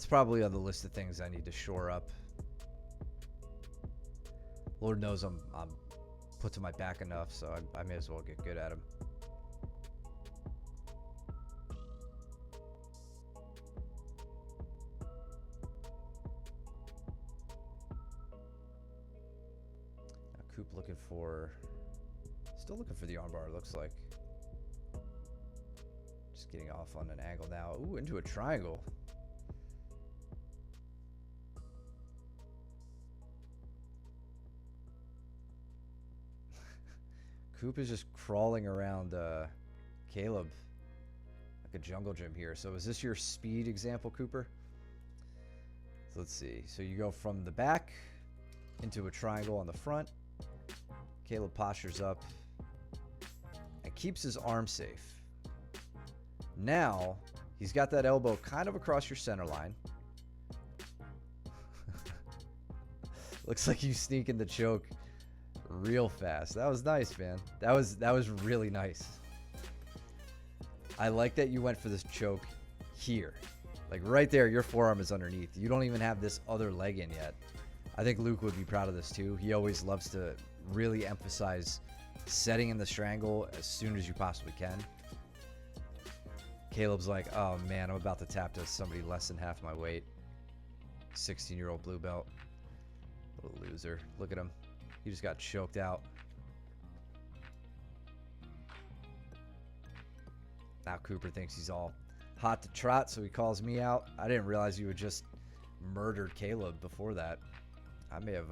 [SPEAKER 1] probably on the list of things I need to shore up. Lord knows I'm put to my back enough, so I may as well get good at him. Now Coop still looking for the armbar, it looks like. Just getting off on an angle now. Ooh, into a triangle. Coop is just crawling around Caleb like a jungle gym here. So is this your speed example, Cooper? So let's see. So you go from the back into a triangle on the front. Caleb postures up and keeps his arm safe. Now he's got that elbow kind of across your center line. Looks like you sneak in the choke real fast. That was nice, man. That was really nice. I like that you went for this choke here. Like right there, your forearm is underneath. You don't even have this other leg in yet. I think Luke would be proud of this too. He always loves to really emphasize setting in the strangle as soon as you possibly can. Caleb's like, oh man, I'm about to tap to somebody less than half my weight. 16-year-old blue belt. Little loser. Look at him. He just got choked out. Now Cooper thinks he's all hot to trot, so he calls me out. I didn't realize you had just murdered Caleb before that. I may have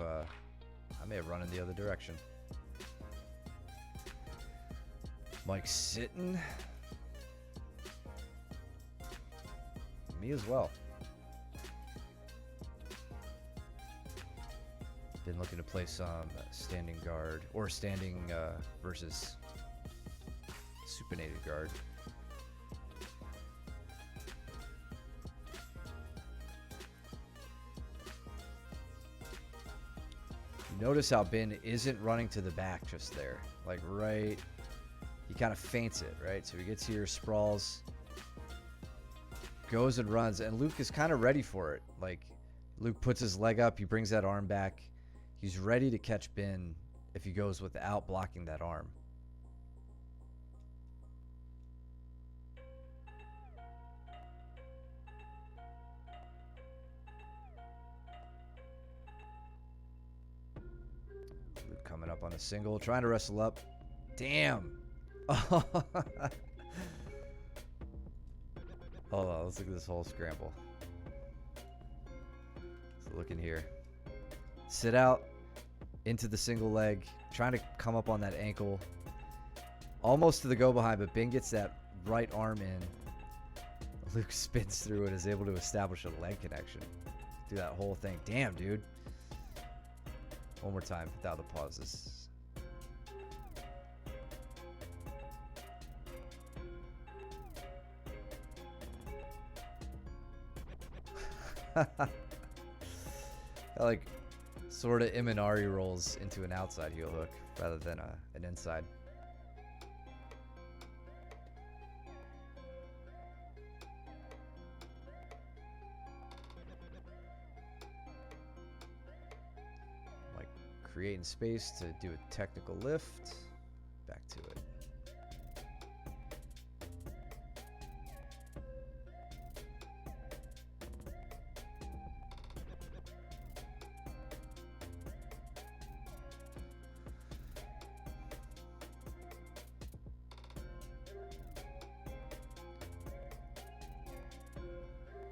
[SPEAKER 1] run in the other direction. Mike sitting. Me as well. Been looking to play some standing guard or standing versus supinated guard. Notice how Ben isn't running to the back just there. Like right, he kind of feints it, right? So he gets here, sprawls, goes and runs, and Luke is kind of ready for it. Like Luke puts his leg up, he brings that arm back. He's ready to catch Ben if he goes without blocking that arm. Luke coming up on a single, trying to wrestle up. Damn. Hold on, let's look at this whole scramble. So look in here. Sit out into the single leg, trying to come up on that ankle. Almost to the go behind, but Ben gets that right arm in. Luke spins through and is able to establish a leg connection. Do that whole thing. Damn, dude. One more time without the pauses. Like sort of Imanari rolls into an outside heel hook rather than an inside. Like creating space to do a technical lift. Back to it.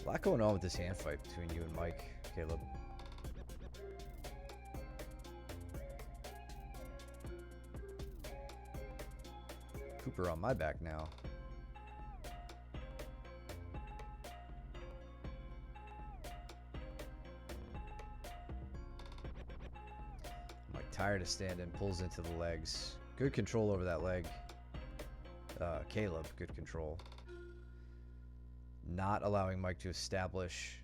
[SPEAKER 1] A lot going on with this hand fight between you and Mike, Caleb. Cooper on my back now. Tired of standing, pulls into the legs. Good control over that leg. Caleb, good control. Not allowing Mike to establish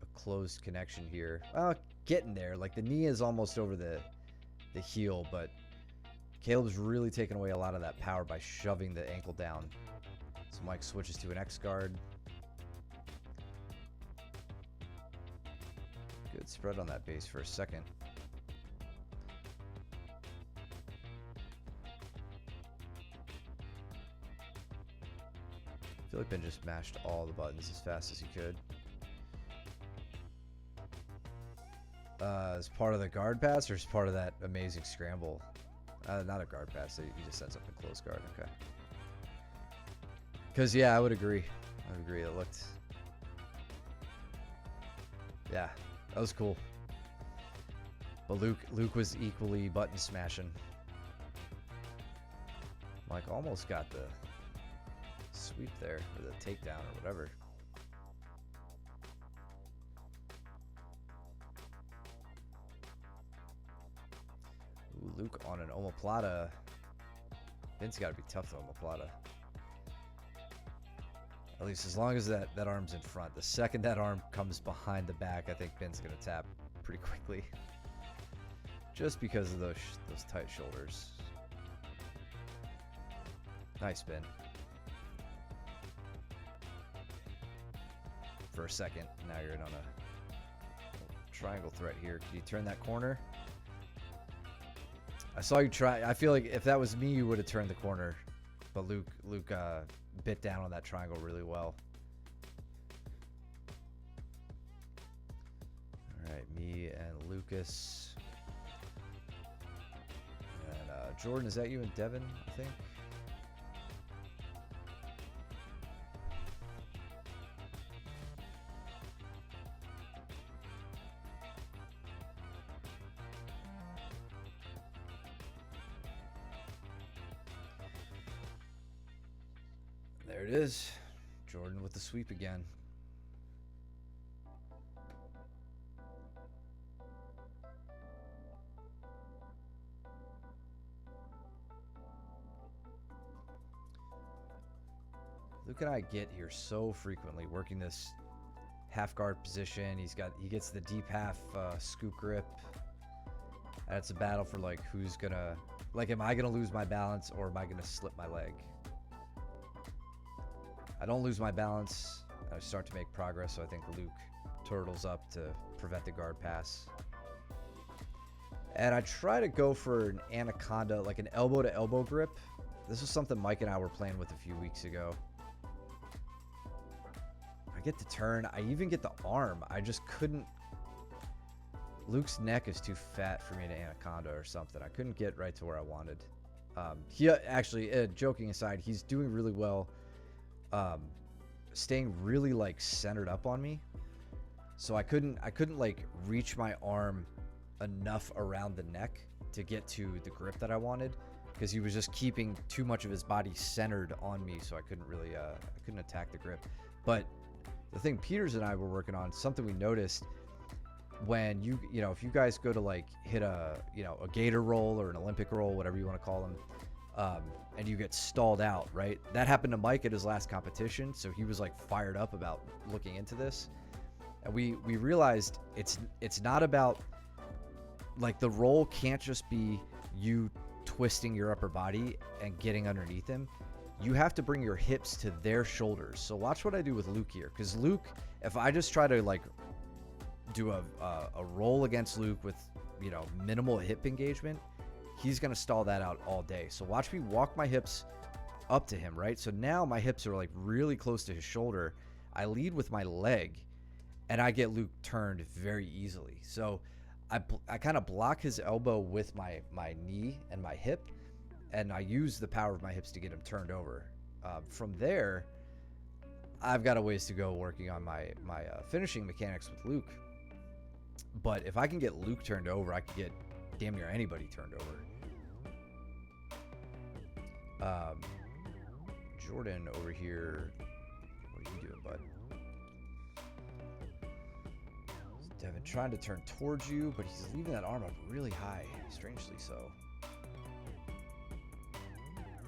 [SPEAKER 1] a closed connection here. Getting there. Like the knee is almost over the heel, but Caleb's really taking away a lot of that power by shoving the ankle down. So Mike switches to an X guard. Good spread on that base for a second. I feel like Ben just mashed all the buttons as fast as he could. As part of the guard pass or as part of that amazing scramble? Not a guard pass. He just sends up a close guard. Okay. Because, yeah, I would agree. It looked... Yeah, that was cool. But Luke was equally button smashing. Mike almost got the sweep there, or the takedown, or whatever. Ooh, Luke on an omoplata. Vince got to be tough to omoplata. At least as long as that arm's in front. The second that arm comes behind the back, I think Ben's going to tap pretty quickly. Just because of those tight shoulders. Nice, Ben. For a second. Now you're in on a triangle threat here. Can you turn that corner? I saw you try. I feel like if that was me, you would have turned the corner. But Luke bit down on that triangle really well. All right, me and Lucas. And Jordan, is that you and Devin, I think? There it is. Jordan with the sweep again. Luke and I get here so frequently working this half guard position. He gets the deep half scoop grip. And it's a battle for like who's gonna, like, am I gonna lose my balance or am I gonna slip my leg? I don't lose my balance. I start to make progress, so I think Luke turtles up to prevent the guard pass. And I try to go for an anaconda, like an elbow-to-elbow grip. This was something Mike and I were playing with a few weeks ago. I get the turn. I even get the arm. I just couldn't. Luke's neck is too fat for me to anaconda or something. I couldn't get right to where I wanted. He actually, joking aside, he's doing really well. Staying really like centered up on me, so I couldn't like reach my arm enough around the neck to get to the grip that I wanted, because he was just keeping too much of his body centered on me, so I couldn't really I couldn't attack the grip. But the thing Peters and I were working on, something we noticed when you know, if you guys go to like hit a gator roll or an Olympic roll, whatever you want to call them, and you get stalled out, right? That happened to Mike at his last competition, so he was like fired up about looking into this. And we realized it's not about, like, the roll can't just be you twisting your upper body and getting underneath him. You have to bring your hips to their shoulders. So watch what I do with Luke here, because Luke, if I just try to like do a roll against Luke with, you know, minimal hip engagement, he's going to stall that out all day. So watch me walk my hips up to him, right? So now my hips are like really close to his shoulder. I lead with my leg, and I get Luke turned very easily. So I kind of block his elbow with my knee and my hip, and I use the power of my hips to get him turned over. From there, I've got a ways to go working on my finishing mechanics with Luke. But if I can get Luke turned over, I can get damn near anybody turned over. Jordan over here, what are you doing, bud? Devin trying to turn towards you, but he's leaving that arm up really high, strangely so.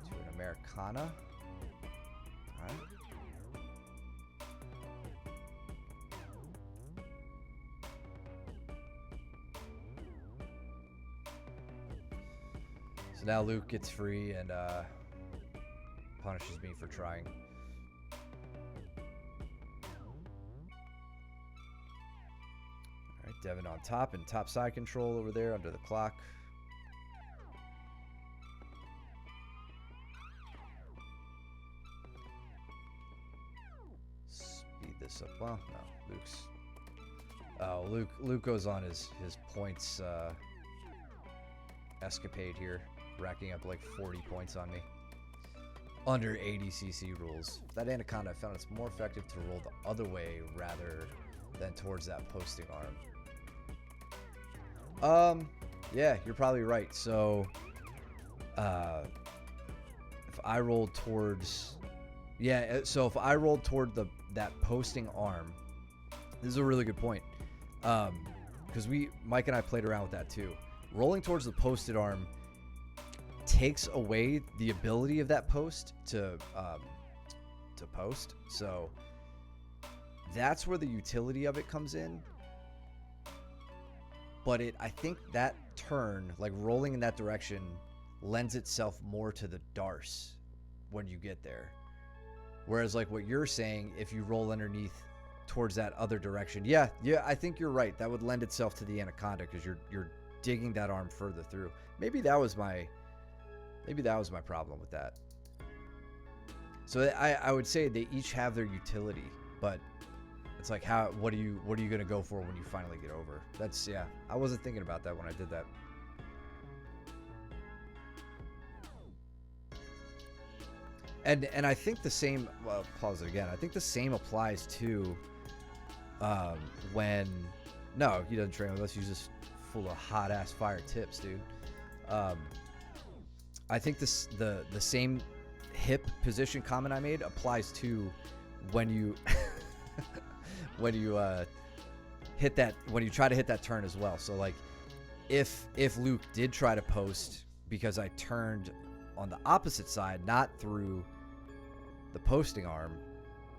[SPEAKER 1] To an Americana. All right. So now Luke gets free and punishes me for trying. All right, Devin on top and top side control over there under the clock. Speed this up. Well, no, Luke's. Oh, Luke goes on his points escapade here, racking up like 40 points on me. Under 80 CC rules. That Anaconda, I found it's more effective to roll the other way rather than towards that posting arm. Yeah, you're probably right. So, if I rolled towards, so if I rolled toward that posting arm, this is a really good point. Because Mike and I played around with that too. Rolling towards the posted arm takes away the ability of that post to post. So that's where the utility of it comes in. But I think that turn, like rolling in that direction, lends itself more to the Darce when you get there. Whereas like what you're saying, if you roll underneath towards that other direction, yeah, I think you're right. That would lend itself to the Anaconda because you're digging that arm further through. Maybe that was my problem with that. So I would say they each have their utility, but it's like what are you gonna go for when you finally get over? That's I wasn't thinking about that when I did that. And I think the same. Well, pause it again. I think the same applies to when no, he doesn't train with us. He's just full of hot ass fire tips, dude. I think the same hip position comment I made applies to when you when you hit that, when you try to hit that turn as well. So like if Luke did try to post because I turned on the opposite side, not through the posting arm,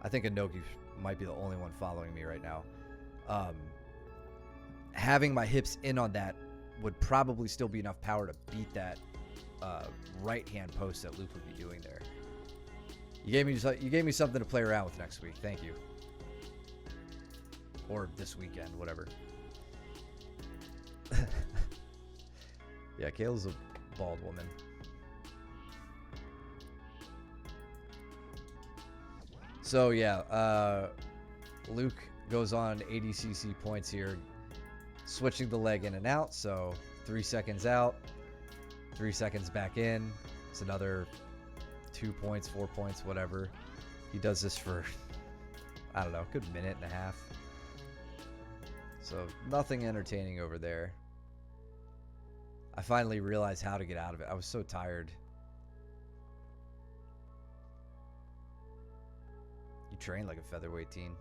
[SPEAKER 1] I think Inoki might be the only one following me right now. Having my hips in on that would probably still be enough power to beat that right hand post that Luke would be doing there. You gave me something to play around with next week. Thank you. Or this weekend, whatever. Yeah, Kayla's a bald woman. So yeah, Luke goes on 80 CC points here, switching the leg in and out. So 3 seconds out, 3 seconds back in. It's another 2 points, 4 points, whatever. He does this for, I don't know, a good minute and a half. So nothing entertaining over there. I finally realized how to get out of it. I was so tired. You train like a featherweight teen.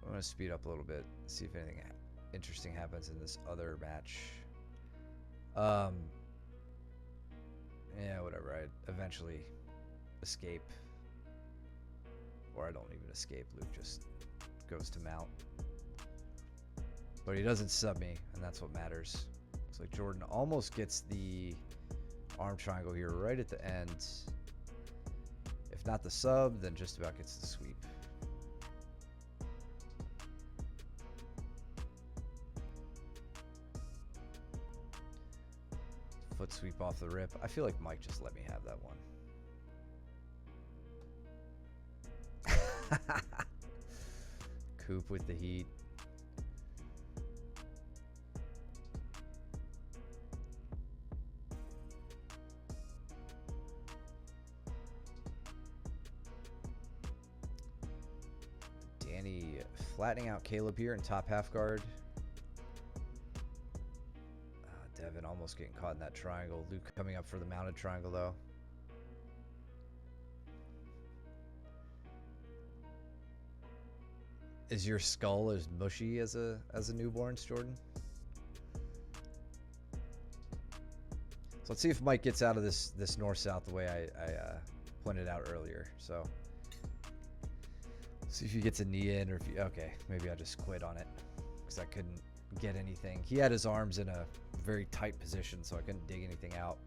[SPEAKER 1] I'm going to speed up a little bit, see if anything interesting happens in this other match. Yeah, whatever. I eventually escape. Or I don't even escape. Luke just goes to mount. But he doesn't sub me, and that's what matters. Looks like Jordan almost gets the arm triangle here right at the end. If not the sub, then just about gets the sweep. Foot sweep off the rip. I feel like Mike just let me have that one. Coop with the heat. Danny flattening out Caleb here in top half guard. Devin almost getting caught in that triangle. Luke coming up for the mounted triangle though. Is your skull as mushy as a newborn's, Jordan? So let's see if Mike gets out of this north-south the way I pointed out earlier. So see if he gets a knee in, or if he, okay, maybe I just quit on it because I couldn't get anything. He had his arms in a very tight position, so I couldn't dig anything out.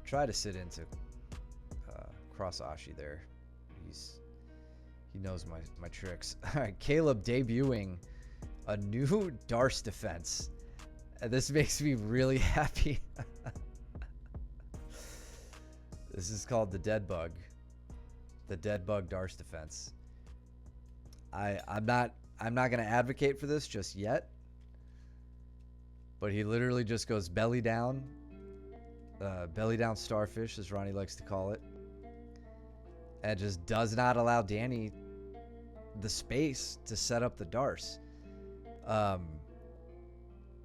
[SPEAKER 1] Try to sit into cross Ashi there. He knows my tricks. All right, Caleb debuting a new Darce defense. And this makes me really happy. This is called the Dead Bug. The Dead Bug Darce defense. I'm not gonna advocate for this just yet. But he literally just goes belly down starfish, as Ronnie likes to call it. And just does not allow Danny the space to set up the Darce. I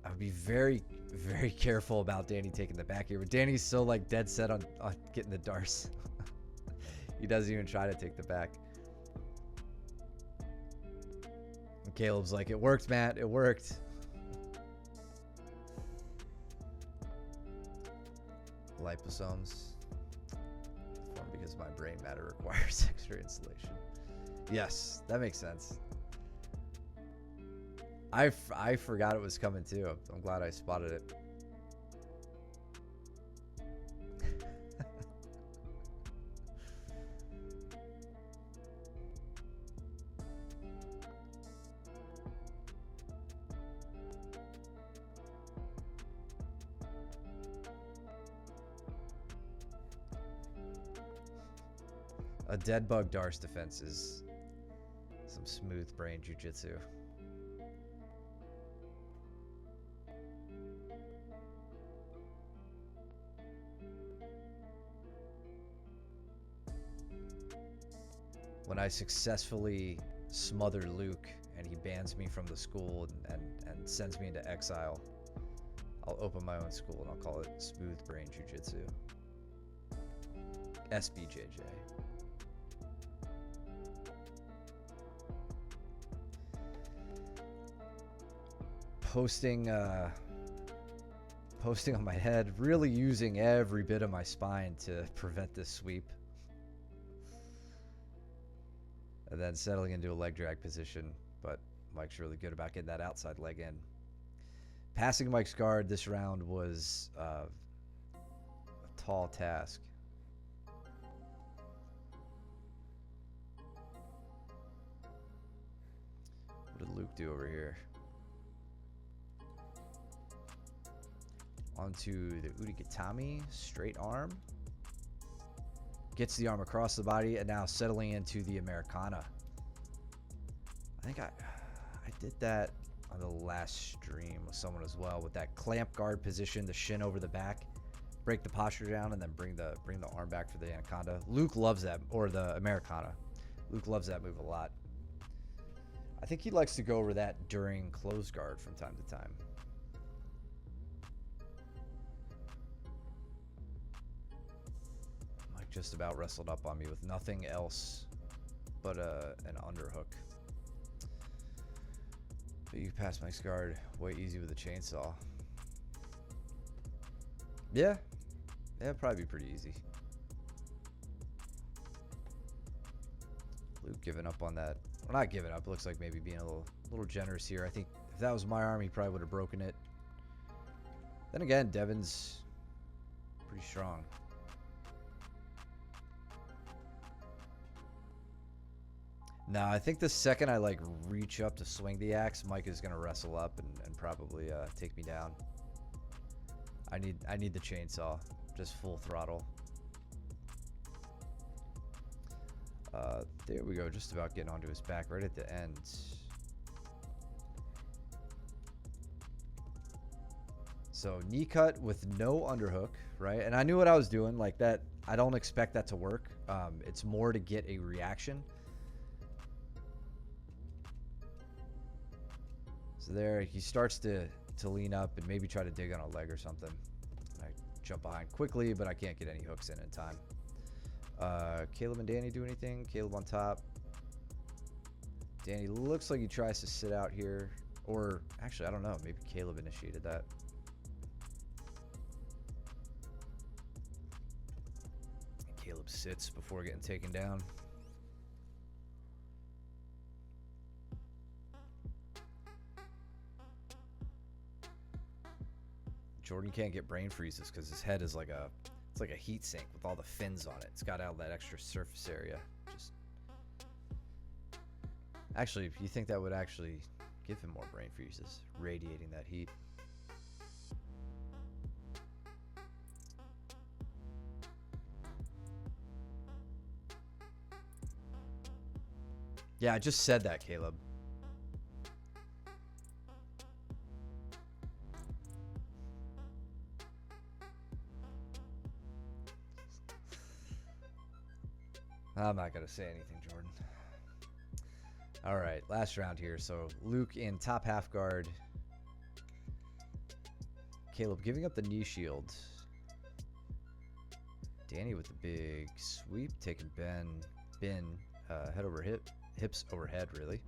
[SPEAKER 1] would be very, very careful about Danny taking the back here. But Danny's so like dead set on getting the Darce. He doesn't even try to take the back. And Caleb's like, it worked, Matt. It worked. Liposomes. Because my brain matter requires extra insulation. Yes, that makes sense. I forgot it was coming too. I'm glad I spotted it. A dead bug Darce defense is some smooth brain jujitsu. When I successfully smother Luke and he bans me from the school and sends me into exile, I'll open my own school and I'll call it Smooth Brain Jiu-Jitsu. SBJJ. Posting on my head, really using every bit of my spine to prevent this sweep. And then settling into a leg drag position, but Mike's really good about getting that outside leg in. Passing Mike's guard this round was a tall task. What did Luke do over here? Onto the Urigatami, straight arm. Gets the arm across the body, and now settling into the Americana. I think I did that on the last stream with someone as well, with that clamp guard position, the shin over the back, break the posture down, and then bring the arm back for the Anaconda. Luke loves that, or the Americana. Luke loves that move a lot. I think he likes to go over that during close guard from time to time. Just about wrestled up on me with nothing else but an underhook. But you pass Mike's guard way easy with a chainsaw. Yeah, it'd probably be pretty easy. Luke giving up on that. Well, not giving up. Looks like maybe being a little generous here. I think if that was my arm, he probably would have broken it. Then again, Devin's pretty strong. No, I think the second I like reach up to swing the axe, Mike is gonna wrestle up and probably take me down. I need the chainsaw, just full throttle. There we go, just about getting onto his back right at the end. So knee cut with no underhook, right? And I knew what I was doing, like that. I don't expect that to work. It's more to get a reaction. So there, he starts to lean up and maybe try to dig on a leg or something. I jump behind quickly, but I can't get any hooks in time. Caleb and Danny do anything? Caleb on top. Danny looks like he tries to sit out here. Or, actually, I don't know. Maybe Caleb initiated that. Caleb sits before getting taken down. Jordan can't get brain freezes because his head is like it's like a heat sink with all the fins on it. It's got all that extra surface area. Just actually, you think that would actually give him more brain freezes, radiating that heat. Yeah, I just said that, Caleb. I'm not going to say anything, Jordan. All right, last round here. So Luke in top half guard. Caleb giving up the knee shield. Danny with the big sweep, taking bin, head over hip, hips overhead, really.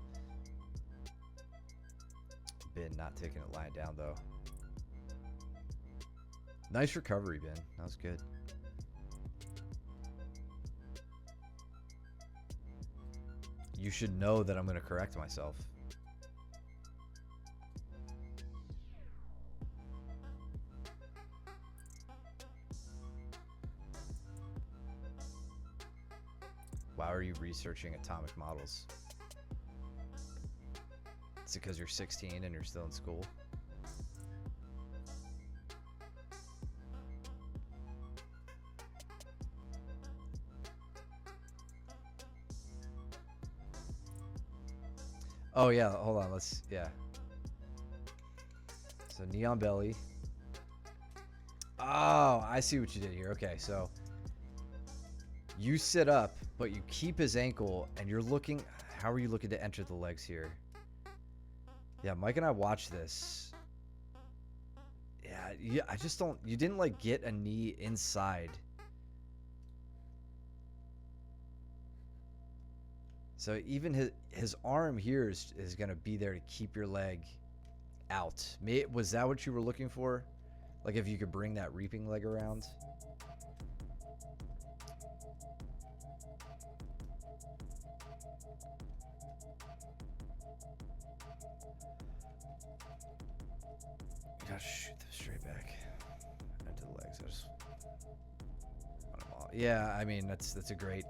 [SPEAKER 1] Bin not taking it lying down, though. Nice recovery, Bin. That was good. You should know that I'm going to correct myself. Why are you researching atomic models? Is it because you're 16 and you're still in school? Oh yeah, hold on, yeah. So knee on belly. Oh, I see what you did here. Okay, so you sit up, but you keep his ankle, and you're looking, how are you looking to enter the legs here? Yeah, Mike and I watched this. Yeah, I just don't, you didn't like get a knee inside. So even his arm here is going to be there to keep your leg out. Was that what you were looking for? Like if you could bring that reaping leg around? You gotta shoot them straight back into the legs. I just want them all. Yeah, I mean, that's a great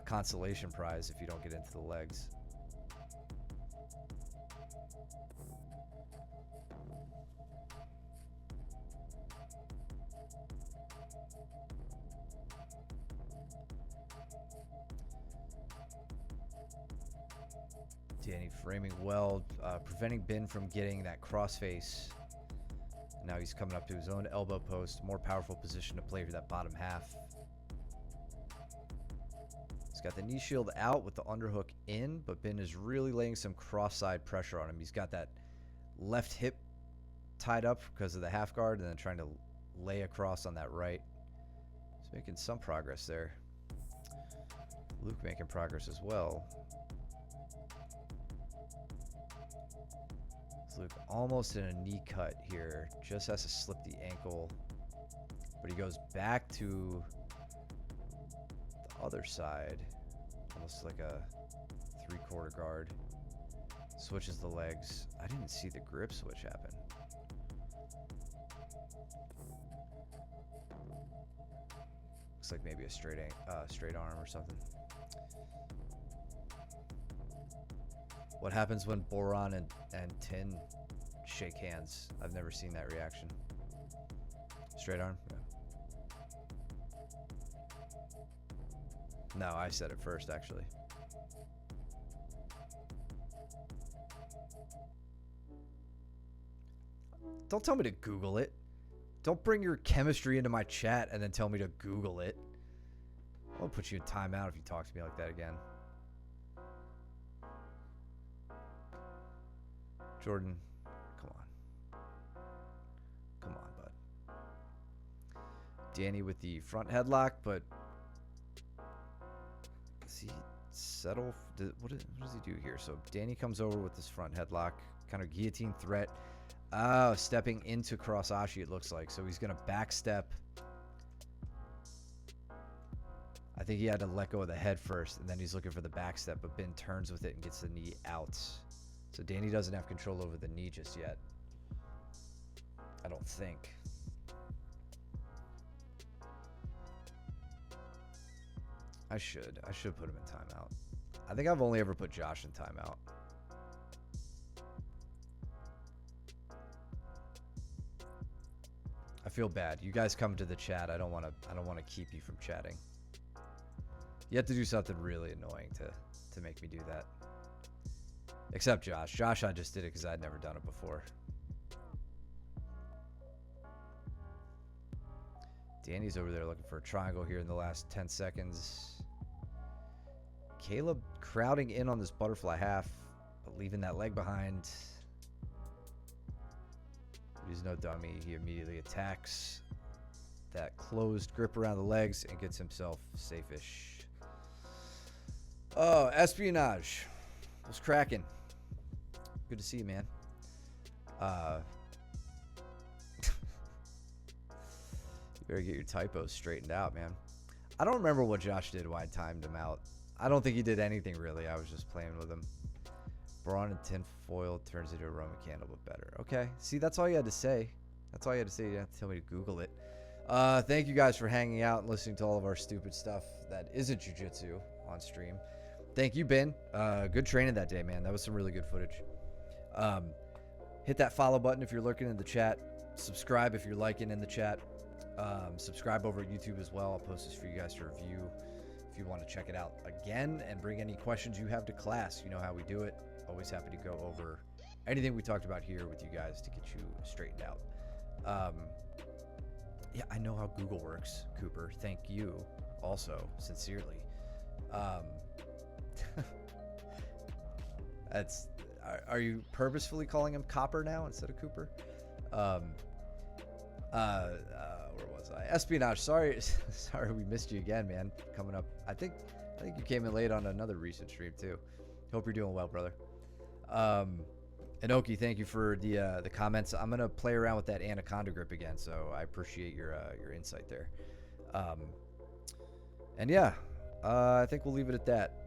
[SPEAKER 1] consolation prize if you don't get into the legs. Danny framing well, preventing Bin from getting that crossface. Now he's coming up to his own elbow post, more powerful position to play for that bottom half. He's got the knee shield out with the underhook in, but Bin is really laying some cross-side pressure on him. He's got that left hip tied up because of the half guard and then trying to lay across on that right. He's making some progress there. Luke making progress as well. Luke almost in a knee cut here. Just has to slip the ankle. But he goes back to the other side. Almost like a 3/4 guard. Switches the legs. I didn't see the grip switch happen. Looks like maybe a straight arm or something. What happens when Boron and Tin shake hands? I've never seen that reaction. Straight arm? Yeah. No, I said it first, actually. Don't tell me to Google it. Don't bring your chemistry into my chat and then tell me to Google it. I'll put you in timeout if you talk to me like that again. Jordan, come on. Come on, bud. Danny with the front headlock, but see, settle. What does he do here? So Danny comes over with this front headlock, kind of guillotine threat. Oh, stepping into cross-ashi, it looks like. So he's going to backstep. I think he had to let go of the head first, and then he's looking for the backstep, but Ben turns with it and gets the knee out. So Danny doesn't have control over the knee just yet. I don't think. I should put him in timeout. I think I've only ever put Josh in timeout. I feel bad. You guys come to the chat. I don't want to keep you from chatting. You have to do something really annoying to make me do that. Except Josh. Josh, I just did it because I'd never done it before. Danny's over there looking for a triangle here in the last 10 seconds. Caleb crowding in on this butterfly half, but leaving that leg behind. He's no dummy. He immediately attacks that closed grip around the legs and gets himself safe-ish. Oh, espionage. Was cracking. Good to see you, man. You better get your typos straightened out, man. I don't remember what Josh did when I timed him out. I don't think he did anything really. I was just playing with him. Brawn and tin foil turns into a Roman candle, but better. Okay. See, that's all you had to say. That's all you had to say. You didn't have to tell me to Google it. Thank you guys for hanging out and listening to all of our stupid stuff that isn't jiu-jitsu on stream. Thank you, Ben. Good training that day, man. That was some really good footage. Hit that follow button if you're lurking in the chat. Subscribe if you're liking in the chat. Subscribe over at YouTube as well. I'll post this for you guys to review if you want to check it out again and bring any questions you have to class. You know how we do it. Always happy to go over anything we talked about here with you guys to get you straightened out. Yeah, I know how Google works, Cooper. Thank you also, sincerely. Are you purposefully calling him Copper now instead of Cooper? Where was I? Espionage. Sorry we missed you again, man. Coming up. I think you came in late on another recent stream too. Hope you're doing well, brother. Inoki, thank you for the comments. I'm gonna play around with that anaconda grip again, so I appreciate your insight there. And yeah, I think we'll leave it at that.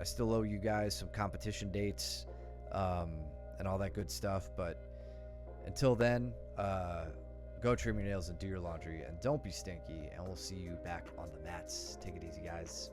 [SPEAKER 1] I still owe you guys some competition dates and all that good stuff, but until then, go trim your nails and do your laundry, and don't be stinky, and we'll see you back on the mats. Take it easy, guys.